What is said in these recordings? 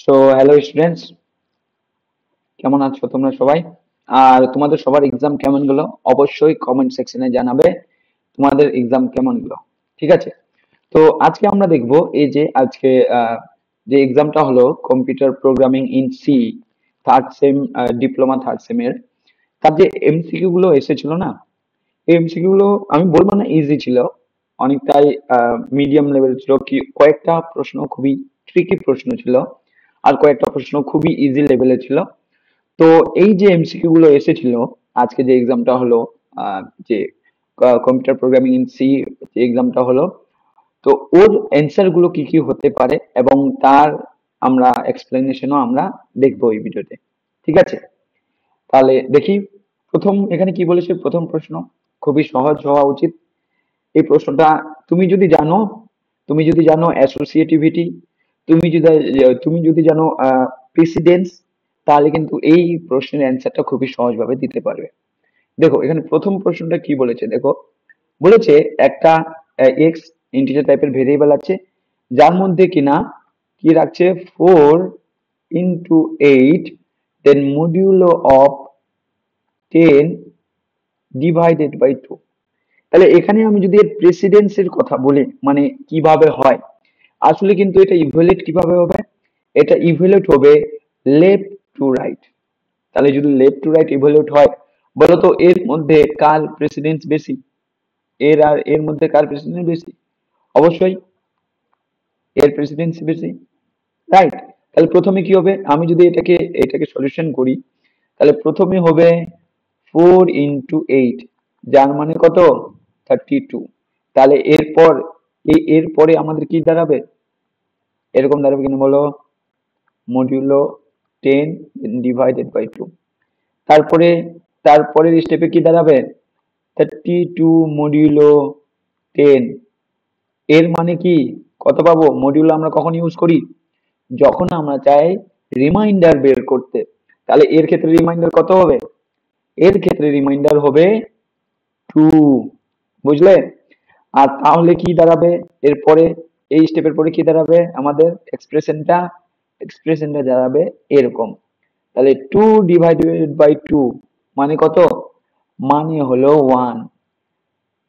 So hello students, কেমন আছো তোমরা সবাই? আর তোমাদের সবার এক্সাম কেমন গেলো অবশ্যই কমেন্ট সেকশনে জানাবে তোমাদের এক্সাম কেমন গেলো। ঠিক আছে, তো আজকে আমরা দেখবো এই যে আজকে যে এক্সামটা হলো computer programming in C third sem, diploma third সেমের। তার যে এমসিকিউ গুলো এসেছিল না, এই এমসিকিউ গুলো আমি বলবো না ইজি ছিল, অনেকটাই মিডিয়াম লেভেল ছিল। কি কয়েকটা প্রশ্ন খুবই ট্রিকি প্রশ্ন ছিল, আর কয়েকটা প্রশ্ন খুবই ইজি লেভেলের ছিল। তো এই যে এমসিকিউ গুলো এসেছিল আজকে যে এক্সামটা হলো, যে কম্পিউটার প্রোগ্রামিং ইন সি যে এক্সামটা হলো, তো ওর অ্যান্সার গুলো কি কি হতে পারে এবং তার আমরা এক্সপ্লেনেশনও আমরা দেখবো এই ভিডিওতে। ঠিক আছে, তাহলে দেখি। প্রথম এখানে কি বলেছে, প্রথম প্রশ্ন খুবই সহজ হওয়া উচিত। এই প্রশ্নটা তুমি যদি জানো, অ্যাসোসিয়েটিভিটি, তুমি যদি জানো প্রেসিডেন্স, তাহলে কিন্তু এই প্রশ্নের অ্যান্সারটা খুবই সহজভাবে দিতে পারবে। দেখো এখানে প্রথম প্রশ্নটা কি বলেছে, দেখো বলেছে একটা এক্স ইন্টিজার টাইপের ভেরিয়েবল আছে, যার মধ্যে কিনা কি রাখছে 4 into 8, দেন মডিউলো অফ 10 / 2। তাহলে এখানে আমি যদি এর প্রেসিডেন্সের কথা বলি, মানে কিভাবে হয়, আসলে কিন্তু এটা ইভ্যালুয়েট কিভাবে হবে, এটা ইভ্যালুয়েট হবে লেফট টু রাইট। তাহলে যদি লেফট টু রাইট ইভ্যালুয়েট হয়, বলতো এর মধ্যে কার প্রেসিডেন্স বেশি, এর আর এর মধ্যে কার প্রেসিডেন্স বেশি? অবশ্যই এর প্রেসিডেন্স বেশি, রাইট। তাহলে প্রথমে কি হবে, আমি যদি এটাকে সলিউশন করি, তাহলে প্রথমে হবে 4 into 8, যার মানে কত 32। তাহলে এরপরে আমাদের কি দাঁড়াবে, এরকম দাঁড়াবে কিনা বলো, মডিউলো 10 / 2। তারপরে তারপরের স্টেপে কি দাঁড়াবে, 32 মডিউলো 10। এর মানে কি, কত পাবো? মডিউলো আমরা কখন ইউজ করি, যখন আমরা চাই রিমাইন্ডার বের করতে। তাহলে এর ক্ষেত্রে রিমাইন্ডার কত হবে, এর ক্ষেত্রে রিমাইন্ডার হবে 2। বুঝলে? আর তাহলে কি দাঁড়াবে এরপরে, এই স্টেপের পরে কি দাঁড়াবে আমাদের এক্সপ্রেশনটা দাঁড়াবে এরকম। তাহলে 2 / 2 মানে কত, মানে হলো 1।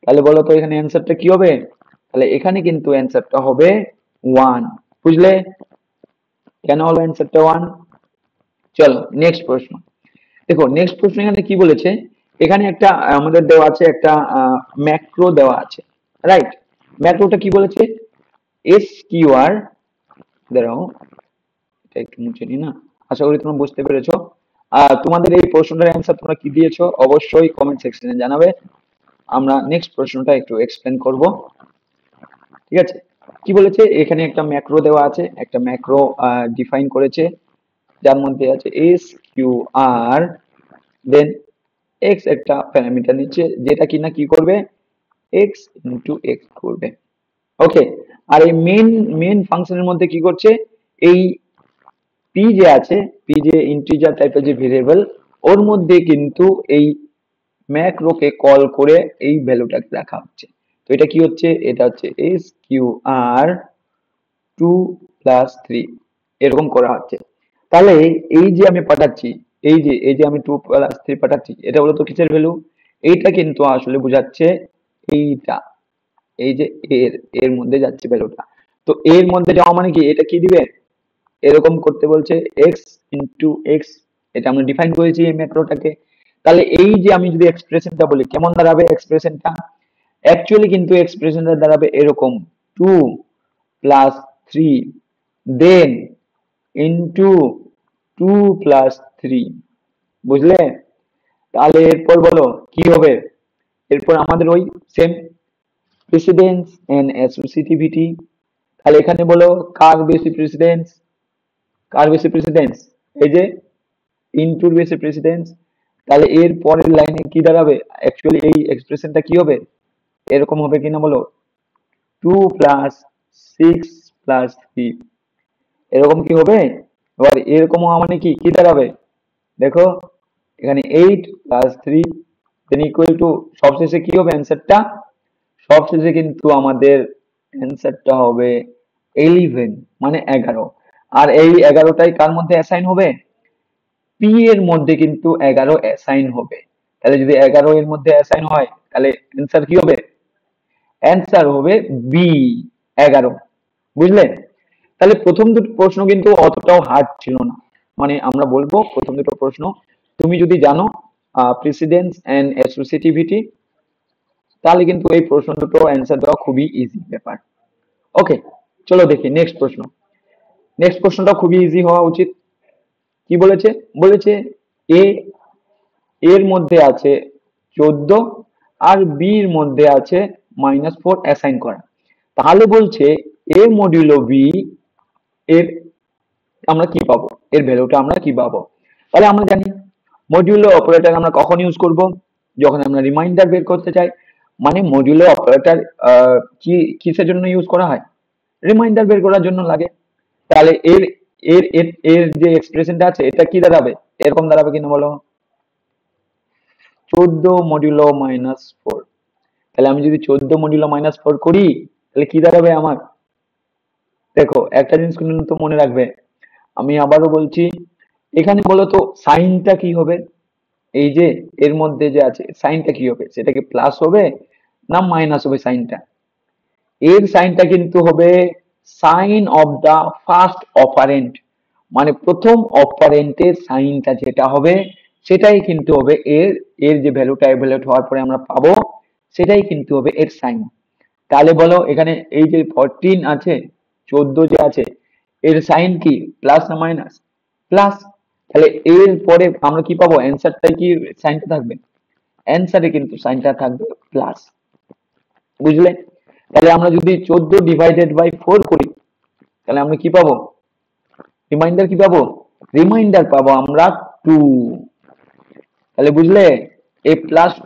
তাহলে বলো তো এখানে অ্যান্সারটা কি হবে, তাহলে এখানে কিন্তু অ্যান্সারটা হবে 1। বুঝলে কেন হলো অ্যান্সারটা 1? চলো নেক্সট প্রশ্ন। দেখো নেক্সট প্রশ্ন এখানে কি বলেছে, এখানে একটা আমাদের দেওয়া আছে, একটা ম্যাক্রো দেওয়া আছে, রাইট। ম্যাক্রোটা কি বলেছে, SQR, দাঁড়াও এটা একটু মুছে নি না। আশা করি তোমরা বুঝতে পেরেছো। তোমাদের এই প্রশ্নটার অ্যান্সার তোমরা কি দিয়েছো অবশ্যই কমেন্ট সেকশনে জানাবে। আমরা নেক্সট প্রশ্নটা একটু এক্সপ্লেন করব। ঠিক আছে, কি বলেছে, এখানে একটা ম্যাক্রো দেওয়া আছে, একটা ম্যাক্রো ডিফাইন করেছে, যার মধ্যে আছে SQR, দেন এক্স একটা প্যারামিটার নিচ্ছে, যেটা কিনা কি করবে, x করবে। ওকে, আর এই মেন ফাংশনের মধ্যে কি করছে, এই পি যে আছে, পি যে ইন্টিজার টাইপের যে ভেরিয়েবল, ওর মধ্যে কিন্তু এই ম্যাক্রোকে কল করে এই ভ্যালুটাকে রাখা হচ্ছে। তো এটা কি হচ্ছে, এটা হচ্ছে SQR 2 + 3, এরকম করা হচ্ছে। তাহলে এই যে আমি পাঠাচ্ছি, এই যে আমি 2 + 3 পাঠাচ্ছি, এটা বলতো কিসের ভ্যালু, এইটা কিন্তু আসলে বোঝাচ্ছে এইটা, এই যে এর এর মধ্যে যাচ্ছে ভ্যালুটা। তো এর মধ্যে যাওয়া মানে কি, এটা কি দিবে, এরকম করতে বলছে x × x, এটা আমরা ডিফাইন করেছি এই ম্যাক্রোটাকে। তাহলে এই যে আমি যদি এক্সপ্রেশনটা বলি, কেমন দাঁড়াবে এক্সপ্রেশনটা, অ্যাকচুয়ালি কিন্তু এক্সপ্রেশনটা দাঁড়াবে এরকম, 2 + 3 দেন ইন্টু 2 + 3। বুঝলে? তাহলে এরপর বলো কি হবে, এরপর আমাদের ওই সেম প্রেসিডেন্স এন্ড অ্যাসোসিয়েটিভিটি। তাহলে এখানে বলো কার বেশি প্রেসিডেন্স, এই যে ইনটুর বেশি প্রেসিডেন্স। তাহলে এর পরের লাইনে কি দাঁড়াবে, অ্যাকচুয়ালি এই এক্সপ্রেশনটা কি হবে, এরকম হবে কিনা বলো, 2 + 6 + 3, এরকম কি হবে? এবার এরকম হওয়া মানে কি কি দাঁড়াবে, দেখো এখানে 8 + 3 দেন ইকুয়াল টু, সবশেষে কি হবে অ্যান্সারটা, সবশেষে কিন্তু আমাদের অ্যান্সারটা হবে 11, মানে 11। আর এই 11টাই কার মধ্যে অ্যাসাইন হবে? পি এর মধ্যে কিন্তু 11 অ্যাসাইন হবে। তাহলে যদি 11 এর মধ্যে অ্যাসাইন হয় তাহলে অ্যান্সার কি হবে? অ্যান্সার হবে বি, 11। বুঝলে? তাহলে প্রথম দুটো প্রশ্ন কিন্তু অতটাও হার্ড ছিল না। মানে আমরা বলবো প্রথম দুটো প্রশ্ন তুমি যদি জানো প্রিসিডেন্স এন্ড অ্যাসোসিয়েটিভিটি, তাহলে কিন্তু এই প্রশ্ন দুটো অ্যান্সার দেওয়া খুবই ইজি ব্যাপার। ওকে, চলো দেখি নেক্সট প্রশ্ন। নেক্সট প্রশ্নটা খুবই ইজি হওয়া উচিত। কি বলেছে? বলেছে এ এর মধ্যে আছে 14 আর বি এর মধ্যে আছে -4 অ্যাসাইন করা। তাহলে বলছে এ মডিউলো বি এর আমরা কি পাবো? এর ভ্যালুটা আমরা কি পাবো? তাহলে আমরা জানি মডিউলো অপারেটর আমরা কখন ইউজ করব? যখন আমরা রিমাইন্ডার বের করতে চাই। মানে মডিউলো অপারেটর কি কিসের জন্য ইউজ করা হয়? রিমাইন্ডার বের করার জন্য লাগে। তাহলে এর এর এর এর যে এক্সপ্রেশনটা আছে এটা কি দাঁড়াবে? এরকম দাঁড়াবে কিনা বলো? 14 মডিউলো -4। তাহলে আমি যদি 14 মডিউলো -4 করি তাহলে কি দাঁড়াবে আমার? দেখো একটা জিনিস কিন্তু মনে রাখবে, আমি আবারও বলছি, এখানে বলো তো সাইনটা কি হবে? এই যে এর মধ্যে যে আছে সাইনটা কি হবে? সেটা কি প্লাস হবে না মাইনাস হবে সাইনটা? এর সাইনটা কিন্তু হবে sign of the first operand, মানে প্রথম অপারেন্টের সাইনটা যেটা হবে সেটাই কিন্তু হবে এর এর যে ভ্যালুটা এভালুয়েট হওয়ার পরে আমরা পাবো সেটাই কিন্তু হবে এর সাইন। তাহলে বলো এখানে এই যে 14 আছে, 14 যে আছে, এর সাইন কি প্লাস না মাইনাস? প্লাস। তাহলে এর পরে আমরা কি পাবো? অ্যান্সারটা কি সাইনটা থাকবে? অ্যান্সারে কিন্তু সাইনটা থাকবে প্লাস। বুঝলে? তাহলে আমরা যদি 14 ডিভাইডেড বাই 4 করি তাহলে আমরা কি পাবো? রিমাইন্ডার কি পাবো? রিমাইন্ডার পাবো আমরা 2। তাহলে বুঝলে? এই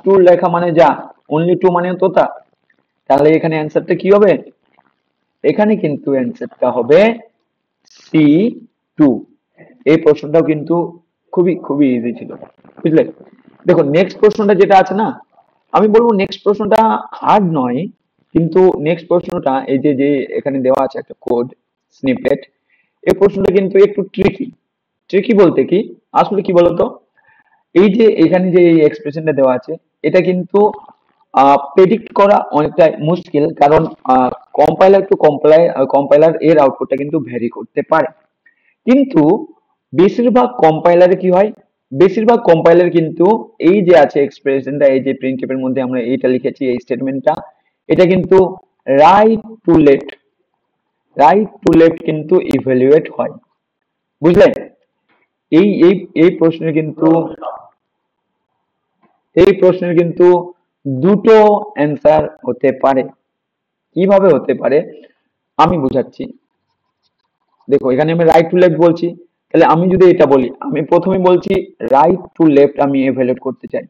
+2 লেখা মানে যা, অনলি 2 মানে তো তা। তাহলে এখানে অ্যান্সারটা কি হবে? এখানে কিন্তু অ্যান্সারটা হবে C2। এই প্রশ্নটাও কিন্তু খুবই খুবই ইজি ছিল। বুঝলে? দেখো নেক্সট প্রশ্নটা যেটা আছে না, আমি বলবো নেক্সট প্রশ্নটা হার্ড নয়, কিন্তু নেক্সট প্রশ্নটা এই যে যে এখানে দেওয়া আছে একটা কোড স্নিপেট, এই প্রশ্নটা কিন্তু একটু ট্রিকি। ট্রিকি বলতে কি, আসলে কি বলতো, এই যে এখানে যে এই এক্সপ্রেশনটা দেওয়া আছে এটা কিন্তু প্রেডিক্ট করা অনেকটা মুশকিল, কারণ কম্পাইলার টু কম্পাইলার এর আউটপুটটা কিন্তু ভ্যারি করতে পারে। কিন্তু বেশিরভাগ কম্পাইলারে কি হয়? বেশিরভাগ কম্পাইলার কিন্তু এই যে আছে এক্সপ্রেশনটা, এই যে প্রিন্টএফ এর মধ্যে আমরা এইটা লিখেছি এই স্টেটমেন্টটা, এটা কিন্তু right to left, right to left কিন্তু ইভ্যালুয়েট হয়। বুঝলে? এই এই এই প্রশ্নের কিন্তু এই প্রশ্নের কিন্তু দুটো অ্যান্সার হতে পারে। কিভাবে হতে পারে আমি বুঝাচ্ছি। দেখো এখানে আমি রাইট টু লেফট বলছি, তাহলে আমি যদি এটা বলি, আমি প্রথমে বলছি রাইট টু লেফট আমি এভালুয়েট করতে চাই।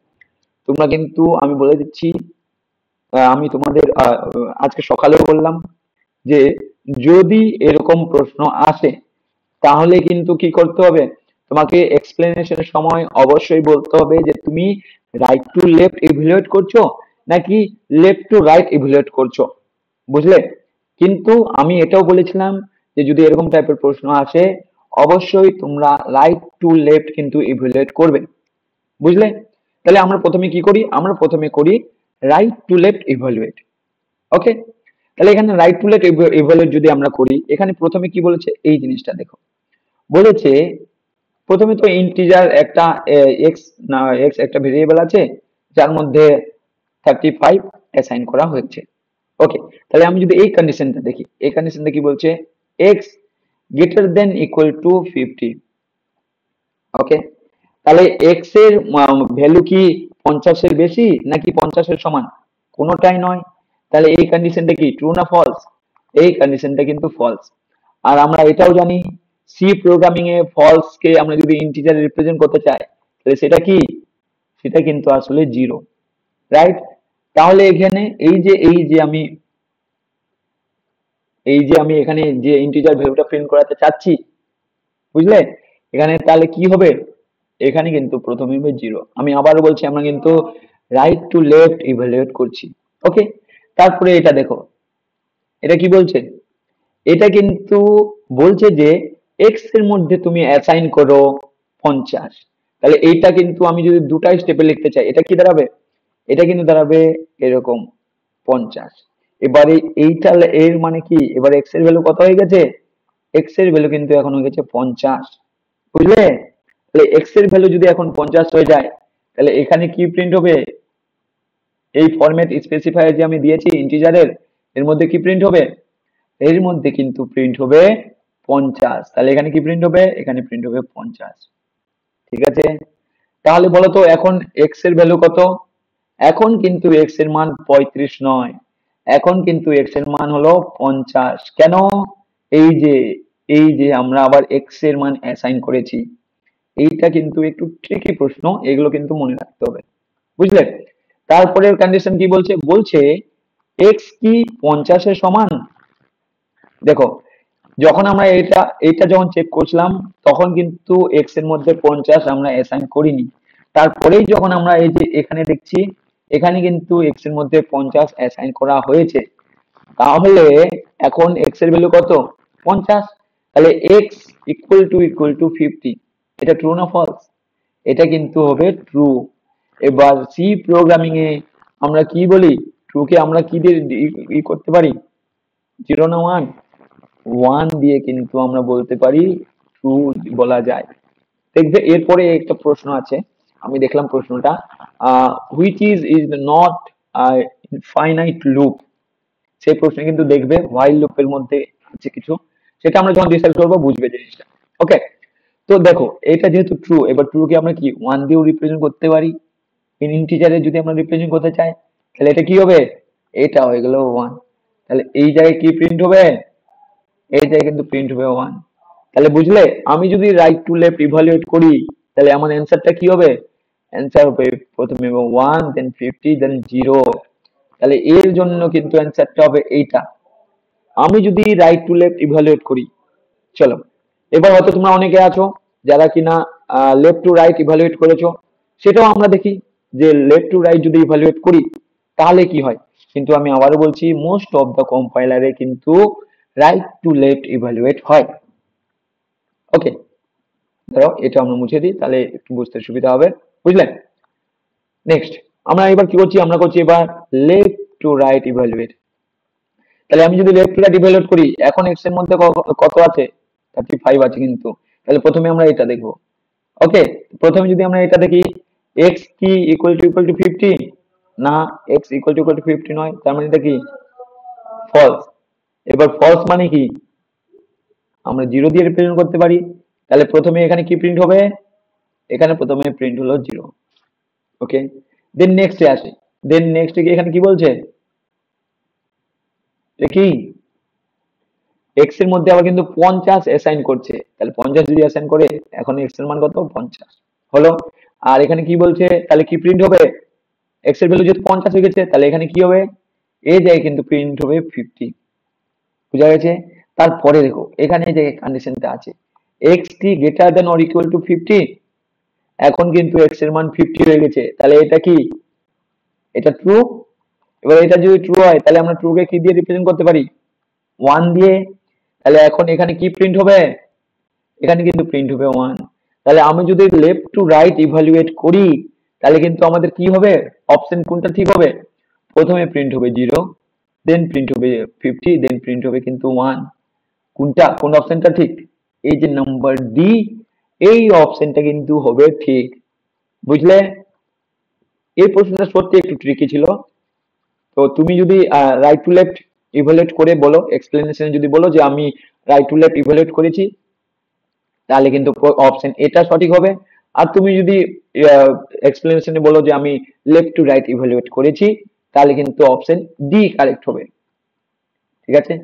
তোমরা কিন্তু আমি বলে দিচ্ছি, আমি তোমাদের আজকে সকালেও বললাম যে যদি এরকম প্রশ্ন আসে তাহলে কিন্তু কি করতে হবে? তোমাকে এক্সপ্লেনেশনের সময় অবশ্যই বলতে হবে যে তুমি রাইট টু লেফট ইভ্যালুয়েট করছো নাকি লেফট টু রাইট ইভ্যালুয়েট করছো। বুঝলে? কিন্তু আমি এটাও বলেছিলাম যে যদি এরকম টাইপের প্রশ্ন আসে অবশ্যই তোমরা রাইট টু লেফট কিন্তু ইভ্যালুয়েট করবে। বুঝলে? তাহলে আমরা প্রথমে কি করি? আমরা প্রথমে করি রাইট টু লেফট ইভ্যালুয়েট। ওকে, তাহলে এখানে রাইট টু লেফট ইভ্যালুয়েট যদি আমরা করি, এখানে প্রথমে কি বলেছে এই জিনিসটা দেখো। বলেছে প্রথমে তো ইন্টিজার একটা এক্স না এক্স একটা ভেরিয়েবল আছে যার মধ্যে 35 অ্যাসাইন করা হয়েছে। ওকে, তাহলে আমি যদি এই কন্ডিশনটা দেখি, এই কন্ডিশনটা কি বলছে? X greater than equal to 50। ওকে, তাহলে এক্স এর ভ্যালু কি 50 এর বেশি নাকি 50 এর সমান? কোনোটাই নয়। তাহলে এই কন্ডিশনটা কি ট্রু না ফলস? এই কন্ডিশনটা কিন্তু ফলস। আর আমরা এটাও জানি সি প্রোগ্রামিং এ ফলস কে আমরা যদি ইন্টিজারে রিপ্রেজেন্ট করতে চাই তাহলে সেটা কি? সেটা কিন্তু আসলে জিরো। রাইট? তাহলে এখানে এই যে আমি এখানে যে ইন্টিজার ভ্যালুটা প্রিন্ট করাতে চাচ্ছি, বুঝলে? এখানে তাহলে কি হবে? এখানে কিন্তু প্রথমে হবে জিরো। আমি আবারও বলছি আমরা কিন্তু রাইট টু লেফট ইভালুয়েট করছি। ওকে, তারপরে এটা দেখো, এটা কি বলছে? এটা কিন্তু বলছে যে এক্স এর মধ্যে তুমি অ্যাসাইন করো 50, তাহলে এইটা কিন্তু আমি যদি দুটা স্টেপে লিখতে চাই, এটা কি দাঁড়াবে? এটা কিন্তু দাঁড়াবে এরকম 50। এবারে এইটা এর মানে কি, এবার এক্স এর ভ্যালু কত হয়ে গেছে? এক্স এর ভ্যালু কিন্তু এখন হয়ে গেছে 50, বুঝলে? তাহলে এক্স এর ভ্যালু যদি এখন 50 হয়ে যায়, তাহলে এখানে কি প্রিন্ট হবে? এই ফরম্যাট স্পেসিফায়ার যে আমি দিয়েছি ইন্টিজারের, এর মধ্যে কি প্রিন্ট হবে? এর মধ্যে কিন্তু প্রিন্ট হবে 50। তাহলে এখানে কি প্রিন্ট হবে? এখানে প্রিন্ট হবে 50। ঠিক আছে, তাহলে বলো তো এখন এক্স এর ভ্যালু কত? এখন কিন্তু এক্স এর মান 35 নয়, এখন কিন্তু এক্স এর মান হলো 50। কেন? এই যে আমরা আবার এক্স এর মান অ্যাসাইন করেছি। এইটা কিন্তু একটু ট্রিকি প্রশ্ন, এগুলো কিন্তু মনে রাখতে হবে, বুঝলে? তারপরের কন্ডিশন কি বলছে? বলছে এক্স কি 50 এর সমান? দেখো, যখন আমরা এটা যখন চেক করছিলাম, তখন কিন্তু এক্স এর মধ্যে 50 আমরা অ্যাসাইন করিনি। তারপরেই যখন আমরা এই যে এখানে দেখছি, এখানে কিন্তু এক্স এর মধ্যে 50 অ্যাসাইন করা হয়েছে। তাহলে এখন এক্স এর ভ্যালু কত? 50। তাহলে এক্স ইকুয়াল টু 50, এটা ট্রু না ফলস? এটা কিন্তু হবে ট্রু। এবার সি প্রোগ্রামিং এ আমরা কি বলি? ট্রু কে আমরা কি দিয়ে করতে পারি? 0 না 1? 1 দিয়ে কিন্তু আমরা বলতে পারি ট্রু বলা যায়। দেখবে এরপরে একটা প্রশ্ন আছে, আমি দেখলাম প্রশ্নটা, which is not finite loop. সেই প্রশ্নে কিন্তু দেখবে হোয়াইল লুপের মধ্যে আছে কিছু, সেটা আমরা যখন ডিসাইড করবো বুঝবে জিনিসটা। ওকে, তো দেখো এটা যেহেতু ট্রু, এবার ট্রু কে আমরা কি 1 দিয়েও রিপ্রেজেন্ট করতে পারি। ইন্টিজারে যদি আমরা রিপ্রেজেন্ট করতে চাই, তাহলে এটা কি হবে? এটা হয়ে গেল 1। তাহলে এই জায়গায় কি প্রিন্ট হবে? এই জায়গায় কিন্তু প্রিন্ট হবে 1। তাহলে বুঝলে, আমি যদি রাইট টু লেফট ইভালুয়েট করি, তাহলে আমার অ্যান্সারটা কি হবে? অ্যান্সার হবে প্রথমে 1, দেন 50, দেন 0। তাহলে এর জন্য কিন্তু অ্যান্সারটা হবে এইটা। আমি যদি রাইট টু লেফট ইভালুয়েট করি, চলো এবার হয়তো তোমরা অনেকে আছো যারা কিনা লেফট টু রাইট ইভালুয়েট করেছো, সেটাও আমরা দেখি যে লেফট টু রাইট যদি ইভালুয়েট করি তাহলে কি হয়। কিন্তু আমি আবারও বলছি, মোস্ট অফ দা কম্পাইলারে কিন্তু রাইট টু লেফট ইভালুয়েট হয়। ওকে, ধরো এটা আমরা মুছে দিই, তাহলে একটু বুঝতে সুবিধা হবে, বুঝলেন? নেক্সট আমরা এবার কি করছি? আমরা করছি এবার লেফট টু রাইট ইভালুয়েট। তাহলে আমি যদি লেফট টু রাইট ইভালুয়েট করি, এখন এক্স এর মধ্যে কত আছে? 35 আছে কিন্তু। তাহলে প্রথমে আমরা এটা দেখবো। ওকে, প্রথমে যদি আমরা এটা দেখি, এক্স কি ইকুয়াল টু 50? না, এক্স ইকুয়াল টু 50 নয়, তার মানে এটা কি ফলস। এবার ফলস মানে কি? আমরা 0 দিয়ে রিপ্রেজেন্ট করতে পারি। তাহলে প্রথমে এখানে কি প্রিন্ট হবে? এখানে প্রথমে প্রিন্ট হলো 0। ওকে, দেন নেক্সটে আসে। দেন নেক্সটে কি এখানে কি বলছে? এটা কি এক্স এর মধ্যে আবার কিন্তু 50 অ্যাসাইন করছে। তাহলে 50 যদি অ্যাসাইন করে, এখন এক্স এর মান কত? 50 হলো। আর এখানে কি বলছে? তাহলে কি প্রিন্ট হবে? এক্স এর ভ্যালু যেহেতু 50 হয়ে গেছে, তাহলে এখানে কি হবে? এই জায়গায় কিন্তু প্রিন্ট হবে 50। বুঝা গেছে? তারপরে দেখো এখানে যে কন্ডিশনটা আছে, এক্স কি greater than or equal to 50? এখন কিন্তু এক্স এর মান 50 হয়ে গেছে, তাহলে এটা কি? এটা ট্রু। এবার এটা যদি ট্রু হয়, তাহলে আমরা ট্রু কে কি দিয়ে রিপ্রেজেন্ট করতে পারি? 1 দিয়ে। তাহলে এখন এখানে কি প্রিন্ট হবে? এখানে কিন্তু প্রিন্ট হবে 1। তাহলে আমি যদি লেফট টু রাইট ইভালুয়েট করি, তাহলে কিন্তু আমাদের কি হবে? অপশন কোনটা ঠিক হবে? প্রথমে প্রিন্ট হবে 0, দেন প্রিন্ট হবে 50, দেন প্রিন্ট হবে কিন্তু 1। কোনটা, কোন অপশনটা ঠিক? এই যে নাম্বার ডি, এই অপশনটা কিন্তু হবে ঠিক, বুঝলে? এই প্রশ্নটা সত্যি একটু ট্রিকি ছিল। তো তুমি যদি রাইট টু লেফট ইভালুয়েট করে বলো, এক্সপ্লেনেশনে যদি বলো যে আমি রাইট টু লেফট ইভালুয়েট করেছি, তাহলে কিন্তু অপশন এটা সঠিক হবে। আর তুমি যদি এক্সপ্লেনেশনে বলো যে আমি লেফট টু রাইট ইভালুয়েট করেছি, তাহলে কিন্তু অপশন ডি কারেক্ট হবে। ঠিক আছে,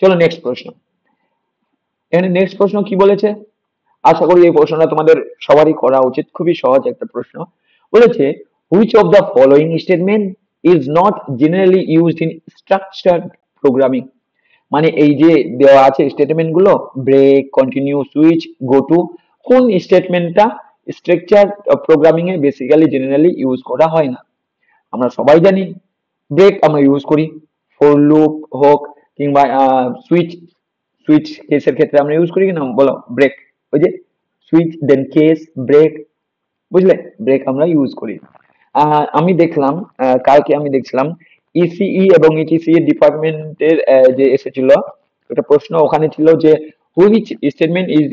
চলো নেক্সট প্রশ্ন। এখানে নেক্সট প্রশ্ন কি বলেছে? আশা করি এই প্রশ্নটা তোমাদের সবারই করা উচিত, খুবই সহজ একটা প্রশ্ন। বলেছে which of the following statement is not generally used in structured programming. মানে এই যে দেওয়া আছে স্টেটমেন্ট গুলো, break, continue, switch, go to, কোন স্টেটমেন্টটা স্ট্রাকচার প্রোগ্রামিং এ বেসিক্যালি জেনারেলি ইউজ করা হয় না? আমরা সবাই জানি ব্রেক আমরা ইউজ করি, ফর লুপ হোক কিংবা সুইচ, সুইচ কেসের ক্ষেত্রে আমরা ইউজ করি কিনা বলো, ব্রেক, ওই যে সুইচ দেন কেস ব্রেক, বুঝলে, ব্রেক আমরা ইউজ করি। আমি দেখলাম কালকে আমি দেখছিলাম ইসিই এবং ইটিসি ডিপার্টমেন্টের যে এসেছিল একটা প্রশ্ন, ওখানে ছিল যে which statement is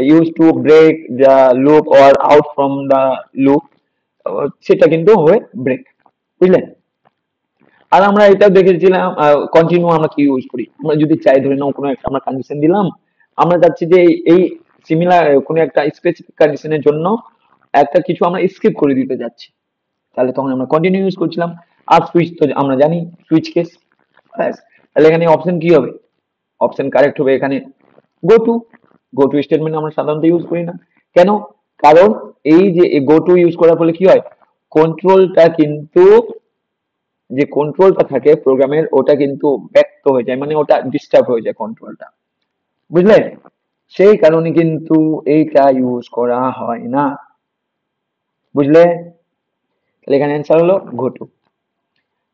use to break the loop or out from the loop, সেটা কিন্তু হবে ব্রেক, বুঝলেন। আর আমরা এটাও দেখেছিলাম কন্টিনিউ আমরা কি ইউজ করি, আমরা যদি চাই ধরে নাও কোনো একটা আমরা কন্ডিশন দিলাম, আমরা চাচ্ছি যে এই সিমিলার কোনো একটা স্পেসিফিক কন্ডিশনের জন্য একটা কিছু আমরা স্কিপ করে দিতে যাচ্ছি, তাহলে তখন আমরা কন্টিনিউ ইউজ করছিলাম। আর সুইচ তো আমরা জানি সুইচ কেস, তাহলে এখানে অপশন কি হবে, অপশন কারেক্ট হবে এখানে go to. Go to statement আমরা সাধারণত ইউজ করি না, কেন, কারণ এই যে গো টু ইউজ করার ফলে কি হয়, কন্ট্রোলটা কিন্তু, যে কন্ট্রোলটা থাকে প্রোগ্রামের ওটা কিন্তু ব্যক্ত হয়ে যায়, মানে ওটা ডিস্টার্ব হয়ে যায় কন্ট্রোলটা, বুঝলে, সেই কারণে কিন্তু এইটা ইউজ করা হয় না, বুঝলে। তাহলে এখানে অ্যান্সার হলো গো টু।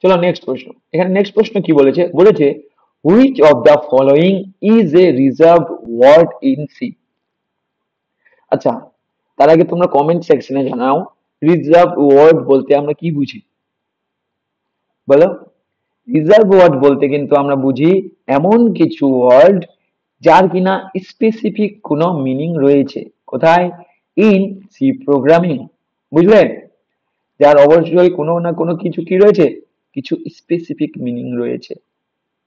চলো নেক্সট প্রশ্ন, এখানে নেক্সট প্রশ্ন কি বলেছে, বলেছে which of the following is a reserved word in C. আচ্ছা, তার আগে তোমরা কমেন্ট সেকশনে জানাও রিজার্ভড ওয়ার্ড বলতে আমরা কি বুঝি, বলো। রিজার্ভ ওয়ার্ড বলতে কিন্তু আমরা বুঝি এমন কিছু ওয়ার্ড যার কিনা স্পেসিফিক কোনো মিনিং রয়েছে, কোথায়, ইন সি প্রোগ্রামিং, বুঝলে, যার অবশ্যই কোনো না কোনো কিছু কি রয়েছে, কিছু স্পেসিফিক মিনিং রয়েছে,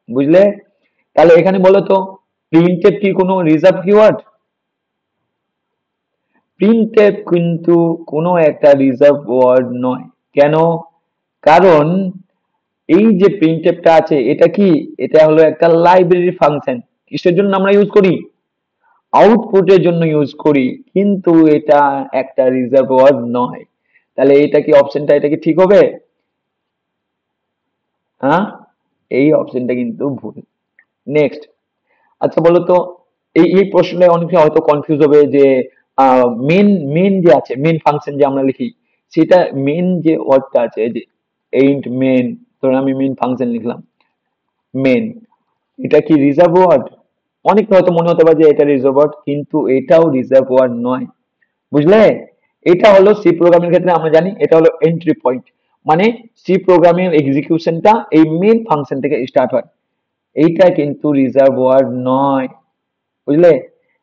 বুঝলে। তাহলে এখানে বলো তো প্রিন্টেড কি কোনো রিজার্ভ কিওয়ার্ড, প্রিন্টেড কিন্তু কোনো একটা রিজার্ভ ওয়ার্ড নয়, কেন, কারণ এই যে প্রিন্টএফটা আছে এটা কি, এটা হলো একটা লাইব্রেরি ফাংশন, কিসের জন্য আমরা ইউজ করি, আউটপুটের জন্য ইউজ করি, কিন্তু এটা একটা রিজার্ভ ওয়ার্ড নয়। তাহলে এটা কি অপশনটা, এটা কি ঠিক হবে, হ্যাঁ, এই অপশনটা কিন্তু ভুল। নেক্সট, আচ্ছা বলো তো, এই প্রশ্নটা অনেকে হয়তো কনফিউজ হবে যে মেন মেন যে আছে, মেন ফাংশন যে আমরা লিখি, সেটা মেন যে ওয়ার্ডটা আছে, এই যে এইন্ট মেন, ধরুন আমি মেন ফাংশন লিখলাম মেন, এটা কি রিজার্ভ ওয়ার্ড, অনেক হয়তো মনে হতে পারে যে এটা রিজার্ভ ওয়ার্ড, কিন্তু এটাও রিজার্ভ ওয়ার্ড নয়, বুঝলে। এটা হলো সি প্রোগ্রামের ক্ষেত্রে আমরা জানি এটা হলো এন্ট্রি পয়েন্ট, মানে সি প্রোগ্রামের এক্সিকিউশনটা এই মেন ফাংশন থেকে স্টার্ট হয়, এইটা কিন্তু রিজার্ভ ওয়ার্ড নয়, বুঝলে।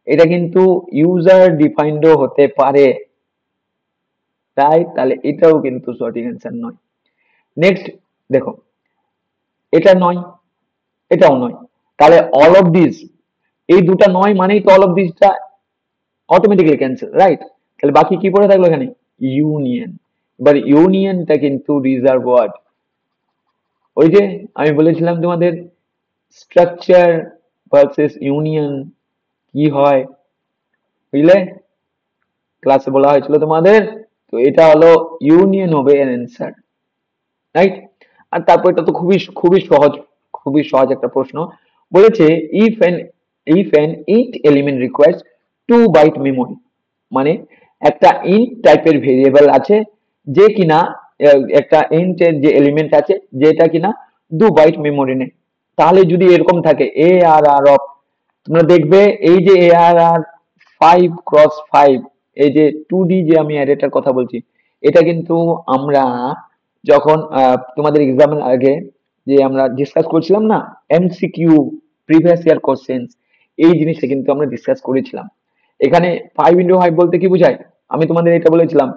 এটা কিন্তু ইউজার ডিফাইন্ডও হতে পারে, তাই তাহলে এটাও কিন্তু সঠিক অ্যান্সার নয়। নেক্সট দেখো, এটা নয়, এটাও নয়, তাহলে অল অফ দিস, এই দুটা নয় মানেই তো অল অফ দিসটা অটোমেটিক্যালি ক্যান্সেল, রাইট। তাহলে বাকি কি পড়ে থাকলো এখানে, ইউনিয়ন। এবার ইউনিয়নটা কিন্তু রিজার্ভ ওয়ার্ড, ওই যে আমি বলেছিলাম তোমাদের স্ট্রাকচার ভার্সেস ইউনিয়ন কি হয়, বুঝলে, ক্লাসে বলা হয়েছিল তোমাদের, তো এটা হলো ইউনিয়ন হবে এর অ্যান্সার, রাইট। আর তারপর এটা তো খুবই খুবই সহজ, খুবই সহজ একটা প্রশ্ন, বলেছে if an int element requires 2 byte memory, মানে একটা ইন্ট টাইপের ভেরিয়েবল আছে যে কিনা একটা ইন্ট এর যে এলিমেন্ট আছে যেটা কিনা 2 বাইট মেমোরি নেয়, তাহলে যদি এরকম থাকে এ আর আর অফ, তোমরা দেখবে এই যে এ আর আর 5x5, এই যে 2D যে আমি অ্যারেটার কথা বলছি, এটা কিন্তু আমরা যখন তোমাদের এক্সামের আগে যে আমরা ডিসকাস করছিলাম না, এমসিকিউ প্রিভিয়াস ইয়ার কোশ্চেন্স, এই জিনিসটা কিন্তু আমরা ডিসকাস করেছিলাম। এখানে 5x5 বলতে কি বোঝায়, আমি তোমাদের এটা বলেছিলাম,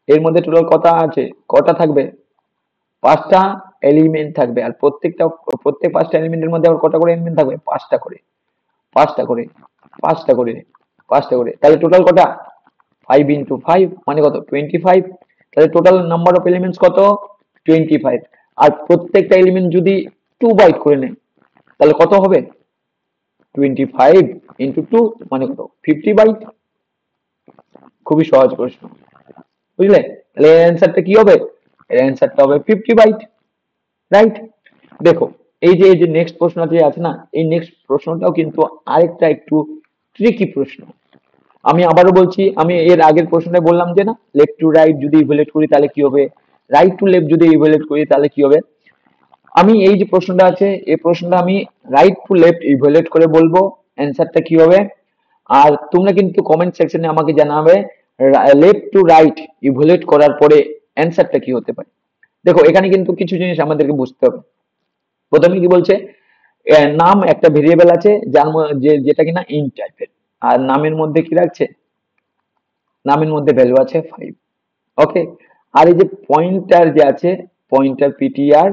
এর মধ্যে টোটাল কটা আছে, কটা থাকবে, 5টা এলিমেন্ট থাকবে, আর প্রত্যেক 5টা এলিমেন্টের মধ্যে আবার কটা করে এলিমেন্ট থাকবে, 5টা করে, 5টা করে, 5টা করে, 5টা করে, তাহলে টোটাল কটা, 5x5 মানে কত, 25, তাহলে টোটাল নাম্বার অফ এলিমেন্টস কত, 25, আর প্রত্যেকটা এলিমেন্ট যদি 2 বাইট করে নেয় তাহলে কত হবে, 25 × 2 মানে কত, 50 বাইট। খুবই সহজ প্রশ্ন, বুঝলে। তাহলে এর অ্যান্সারটা কি হবে, এর অ্যান্সারটা হবে 50 বাইট, রাইট। দেখো এই যে নেক্সট প্রশ্নটা যে আছে না, এই নেক্সট প্রশ্নটাও কিন্তু আরেকটা একটু ট্রিকি প্রশ্ন। আমি আবারও বলছি, আমি এর আগের প্রশ্নটা বললাম যে না, লেফট টু রাইট যদি ইভ্যালুয়েট করি তাহলে কি হবে, রাইট টু লেফট যদি ইভ্যালুয়েট করি তাহলে কি হবে, আমি এই যে প্রশ্নটা আছে এই প্রশ্নটা আমি রাইট টু লেফট ইভালুয়েট করে বলবো অ্যান্সারটা কি হবে। আর তোমরা কিন্তু কমেন্ট সেকশনে আমাকে জানাবে লেফট টু রাইট ইভালুয়েট করার পরে অ্যান্সারটা কি হতে পারে। দেখো এখানে কিন্তু কিছু জিনিস আমাদেরকে বুঝতে হবে। প্রথমে কি বলছে, নাম একটা ভেরিয়েবল আছে যেটা কিনা ইন্ট টাইপের, আর নামের মধ্যে কি রাখছে, নামের মধ্যে ভ্যালু আছে 5। ওকে, আর এই যে পয়েন্টার যে আছে, পয়েন্টার পিটিআর,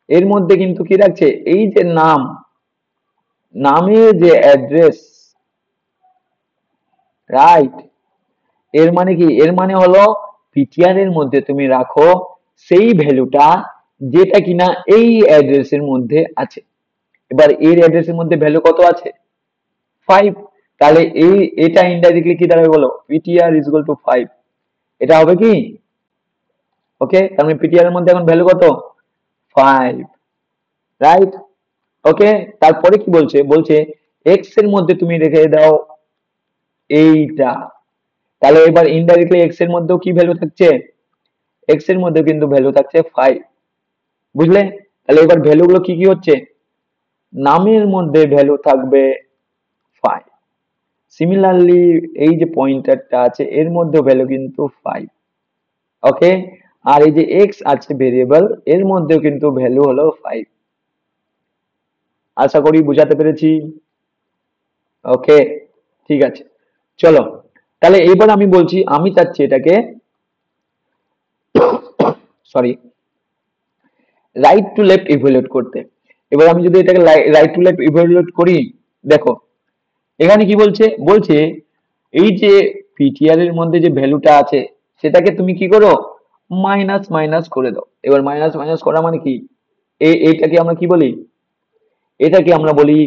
এর মধ্যে কিন্তু কি রাখছে, এই যে নাম, নামের যে অ্যাড্রেস, রাইট। এর মানে কি, এর মানে হলো পিটিআর এর মধ্যে তুমি রাখো সেই ভ্যালুটা যেটা কিনা এই অ্যাড্রেসের মধ্যে আছে। এবার এর অ্যাড্রেসের মধ্যে ভ্যালু কত আছে, 5। তাহলে এটা ইনডাইরেক্টলি কি দাঁড়াবে বলো, পিটিআর ইজ ইকুয়াল টু 5। এটা হবে কি, ওকে, তার মানে পিটিআর এর মধ্যে এখন ভ্যালু কত, 5, রাইট। ওকে, তারপরে কি বলছে, বলছে এক্স এর মধ্যে তুমি রেখে দাও এইটা। তাহলে এবার ইনডাইরেক্টলি এক্স এর মধ্যেও কি ভ্যালু থাকছে, এক্স এর মধ্যে কিন্তু ভ্যালু থাকছে 5, বুঝলে। তাহলে এবার ভ্যালু গুলো কি কি হচ্ছে, নামের মধ্যে ভ্যালু থাকবে 5, সিমিলারলি এই যে পয়েন্টারটা আছে এর মধ্যে ভ্যালু কিন্তু 5। ওকে, আর এই যে এক্স আছে ভেরিয়েবল, এর মধ্যেও কিন্তু ভ্যালু হলো 5। আশা করি বুঝাতে পেরেছি। ওকে, ঠিক আছে, চলো। তাহলে এইবার আমি বলছি, আমি চাচ্ছি এটাকে, sorry, right to left evaluate করতে। এবার আমি যদি এটাকে রাইট টু লেফট ইভালুয়েট করি, দেখো এখানে কি বলছে, বলছে এই যে পিটিআর এর মধ্যে যে ভ্যালুটা আছে সেটাকে তুমি কি করো, মাইনাস মাইনাস করে দাও। এবার মাইনাস মাইনাস করা মানে কি, এইটাকে আমরা কি বলি, এটাকে আমরা বলি